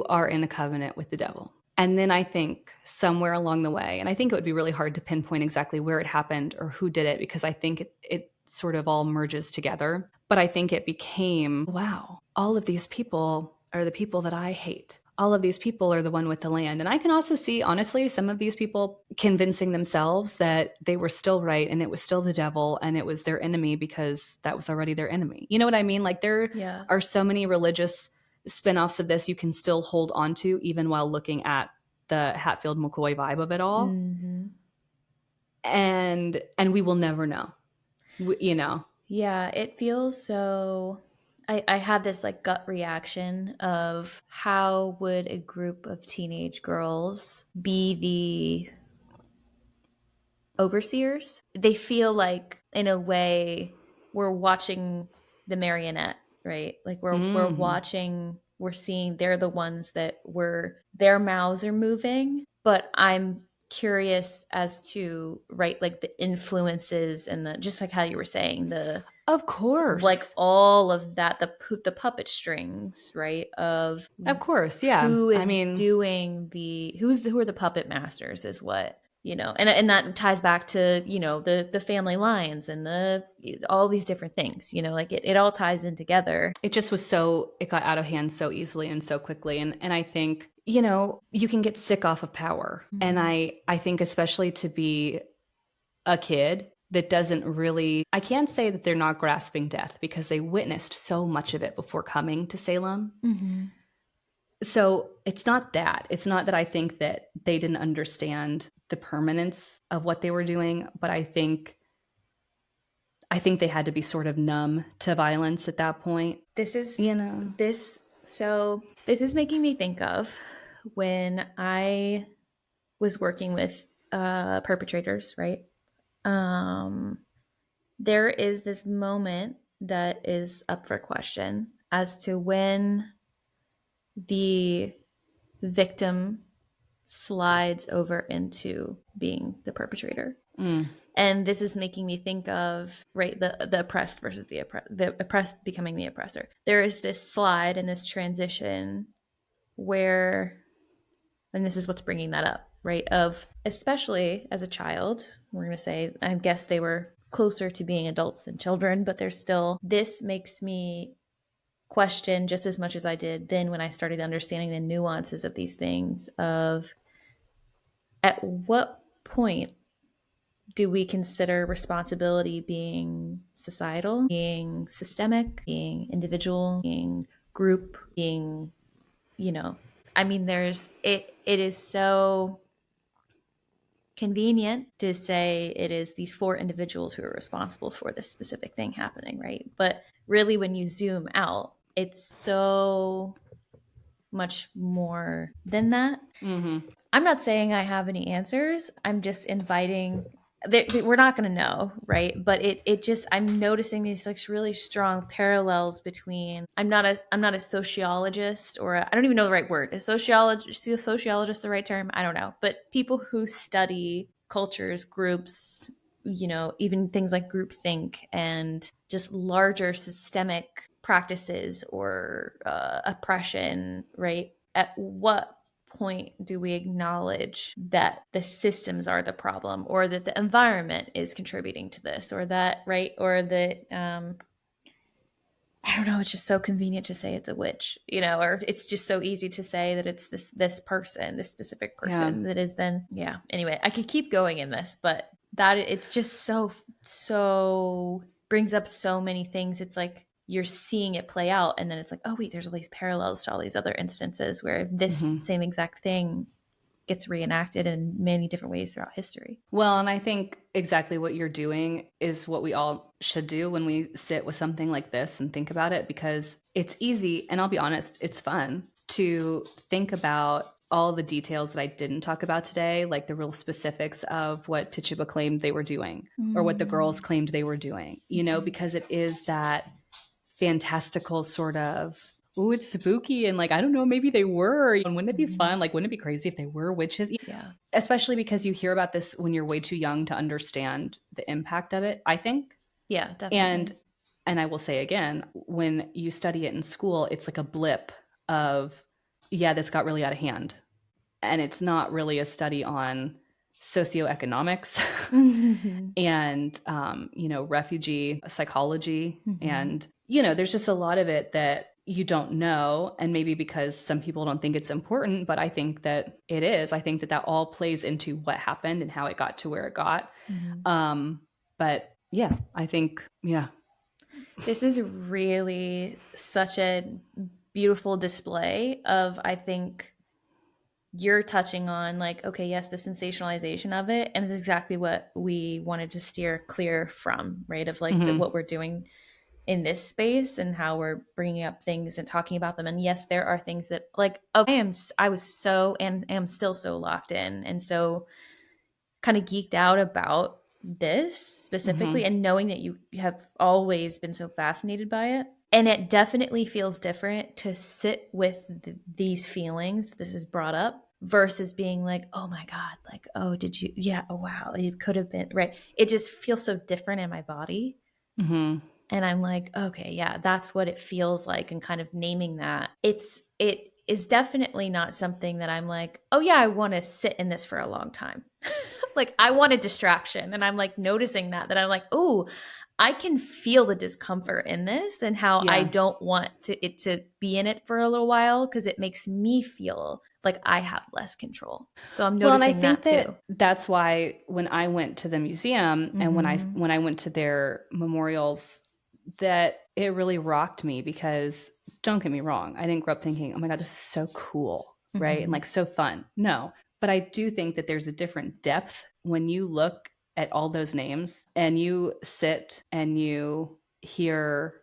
are in a covenant with the devil. And then I think somewhere along the way, and I think it would be really hard to pinpoint exactly where it happened or who did it, because I think it sort of all merges together. But I think it became, wow, all of these people are the people that I hate. All of these people are the one with the land. And I can also see, honestly, some of these people convincing themselves that they were still right and it was still the devil and it was their enemy because that was already their enemy. You know what I mean? Like there are so many religious spin-offs of this you can still hold on to even while looking at the Hatfield McCoy vibe of it all. Mm-hmm. And we will never know. You know. Yeah, it feels so. I had this like gut reaction of how would a group of teenage girls be the overseers? They feel like, in a way, we're watching the marionette, right? Like we're watching, we're seeing they're the ones that their mouths are moving, but I'm curious as to, right, like the influences and the, just like how you were saying, the, of course, like all of that, the puppet strings, right, of course, yeah. Who is I mean, doing who are the puppet masters is what, and that ties back to, the family lines and all these different things, like it all ties in together. It just was it got out of hand so easily and so quickly. And I think, you can get sick off of power. Mm-hmm. And I think especially to be a kid that doesn't really, I can't say that they're not grasping death because they witnessed so much of it before coming to Salem. Mm-hmm. So it's not that. It's not that I think that they didn't understand the permanence of what they were doing, but I think they had to be sort of numb to violence at that point. This is making me think of when I was working with perpetrators, right? There is this moment that is up for question as to when the victim slides over into being the perpetrator. Mm. And this is making me think of, right, the oppressed versus the oppressed becoming the oppressor. There is this slide and this transition where, and this is what's bringing that up, right, of especially as a child, we're going to say, I guess they were closer to being adults than children, but there's still, this makes me question just as much as I did then when I started understanding the nuances of these things, of at what point do we consider responsibility being societal, being systemic, being individual, being group, being, I mean, it is so convenient to say it is these 4 individuals who are responsible for this specific thing happening, right? But really, when you zoom out, it's so much more than that. Mm-hmm. I'm not saying I have any answers. I'm just inviting. We're not going to know, right? But it just, I'm noticing these like really strong parallels between. I'm not a sociologist, or I don't even know the right word. Is sociologist the right term? I don't know. But people who study cultures, groups, even things like groupthink and just larger systemic practices or oppression, right? At what point do we acknowledge that the systems are the problem, or that the environment is contributing to this, or that, right, or that I don't know, it's just so convenient to say it's a witch, or it's just so easy to say that it's this person, this specific person, that is then, anyway, I could keep going in this, but that it's just so brings up so many things. It's like you're seeing it play out, and then it's like, oh wait, there's all these parallels to all these other instances where this same exact thing gets reenacted in many different ways throughout history. Well, and I think exactly what you're doing is what we all should do when we sit with something like this and think about it, because it's easy, and I'll be honest, it's fun to think about all the details that I didn't talk about today, like the real specifics of what Tituba claimed they were doing, or what the girls claimed they were doing, because it is that fantastical sort of ooh, it's spooky. And like, I don't know, maybe they were. And wouldn't it be fun? Like, wouldn't it be crazy if they were witches? Yeah. Especially because you hear about this when you're way too young to understand the impact of it, I think. Yeah, definitely. And I will say again, when you study it in school, it's like a blip of, yeah, this got really out of hand. And it's not really a study on socioeconomics and refugee psychology. And there's just a lot of it that you don't know, and maybe because some people don't think it's important, but I think that it is. I think that that all plays into what happened and how it got to where it got. But yeah, I think, yeah. This is really such a beautiful display of, I think, you're touching on, like, okay, yes, the sensationalization of it, and it's exactly what we wanted to steer clear from, right? Of like what we're doing in this space and how we're bringing up things and talking about them. And yes, there are things that, like, I was so, and am still so locked in and so kind of geeked out about this specifically, and knowing that you have always been so fascinated by it. And it definitely feels different to sit with these feelings this is brought up versus being like, oh my God, like, oh, did you, yeah, oh wow, it could have been, right? It just feels so different in my body. And I'm like, okay, yeah, that's what it feels like. And kind of naming that, it is definitely not something that I'm like, oh yeah, I want to sit in this for a long time. Like, I want a distraction. And I'm like noticing that I'm like, oh, I can feel the discomfort in this, and how I don't want it to be in it for a little while, because it makes me feel like I have less control. So I'm noticing and I think that too. that's why when I went to the museum and when I went to their memorials, that it really rocked me, because don't get me wrong, I didn't grow up thinking, oh my God, this is so cool, right? And like so fun. No, but I do think that there's a different depth when you look at all those names and you sit and you hear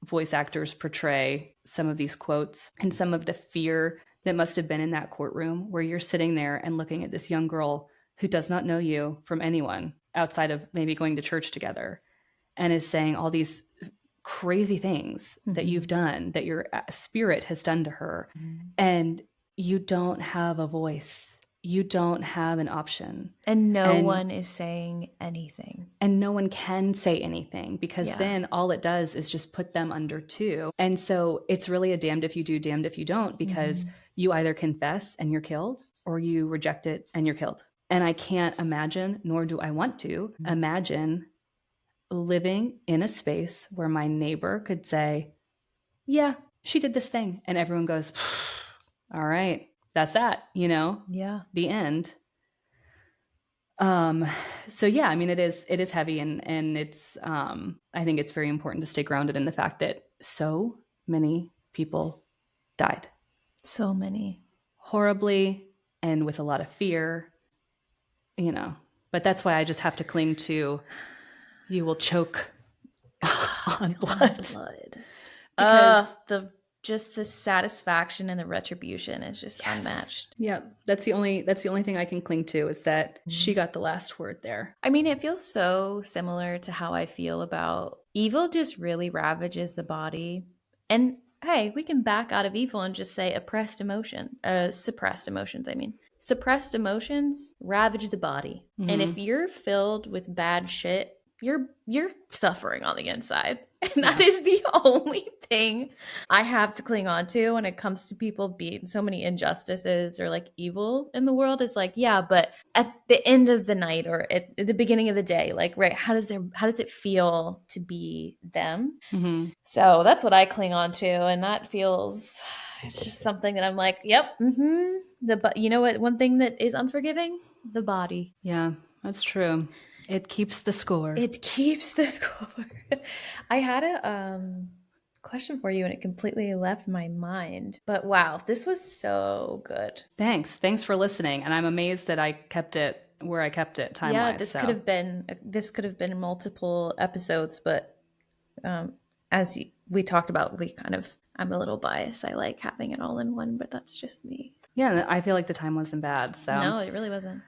voice actors portray some of these quotes and some of the fear that must have been in that courtroom, where you're sitting there and looking at this young girl who does not know you from anyone outside of maybe going to church together, and is saying all these crazy things that you've done, that your spirit has done to her. And you don't have a voice. You don't have an option. And no one is saying anything. And no one can say anything, because then all it does is just put them under too. And so it's really a damned if you do, damned if you don't, because you either confess and you're killed, or you reject it and you're killed. And I can't imagine, nor do I want to imagine, living in a space where my neighbor could say, yeah, she did this thing. And everyone goes, all right, that's that, Yeah. the end. So yeah, I mean, it is heavy, and it's, I think it's very important to stay grounded in the fact that so many people died. So many. Horribly, and with a lot of fear, but that's why I just have to cling to, you will choke on blood. Because the satisfaction and the retribution is just unmatched. Yeah, that's the only thing I can cling to, is that she got the last word there. I mean, it feels so similar to how I feel about evil. Just really ravages the body. And hey, we can back out of evil and just say suppressed emotions. I mean, suppressed emotions ravage the body. And if you're filled with bad shit, you're suffering on the inside. And that is the only thing I have to cling on to when it comes to people being so many injustices or like evil in the world, is like, yeah, but at the end of the night, or at the beginning of the day, like, right, how does it feel to be them? So that's what I cling on to. And that feels, it's just something that I'm like, yep. You know what? One thing that is unforgiving, the body. Yeah, that's true. It keeps the score. It keeps the score. I had a question for you and it completely left my mind. But wow, this was so good. Thanks for listening. And I'm amazed that I kept it where I kept it time-wise. Yeah, this could have been multiple episodes, but as we talked about, I'm a little biased. I like having it all in one, but that's just me. Yeah, I feel like the time wasn't bad. So no, it really wasn't.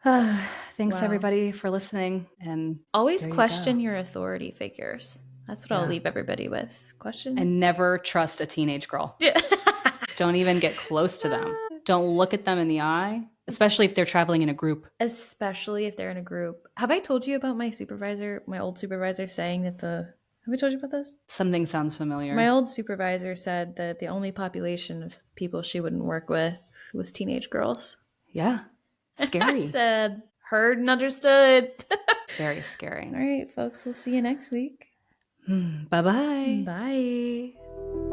Thanks everybody for listening, and always question your authority figures. That's what I'll leave everybody with. Question? And never trust a teenage girl. Just don't even get close to them. Don't look at them in the eye, especially if they're traveling in a group. Especially if they're in a group. Have I told you about my supervisor, my old supervisor, saying that have I told you about this? Something sounds familiar. My old supervisor said that the only population of people she wouldn't work with was teenage girls. Yeah. Scary. I said, heard and understood. Very scary. All right, folks, we'll see you next week. Bye-bye. Bye.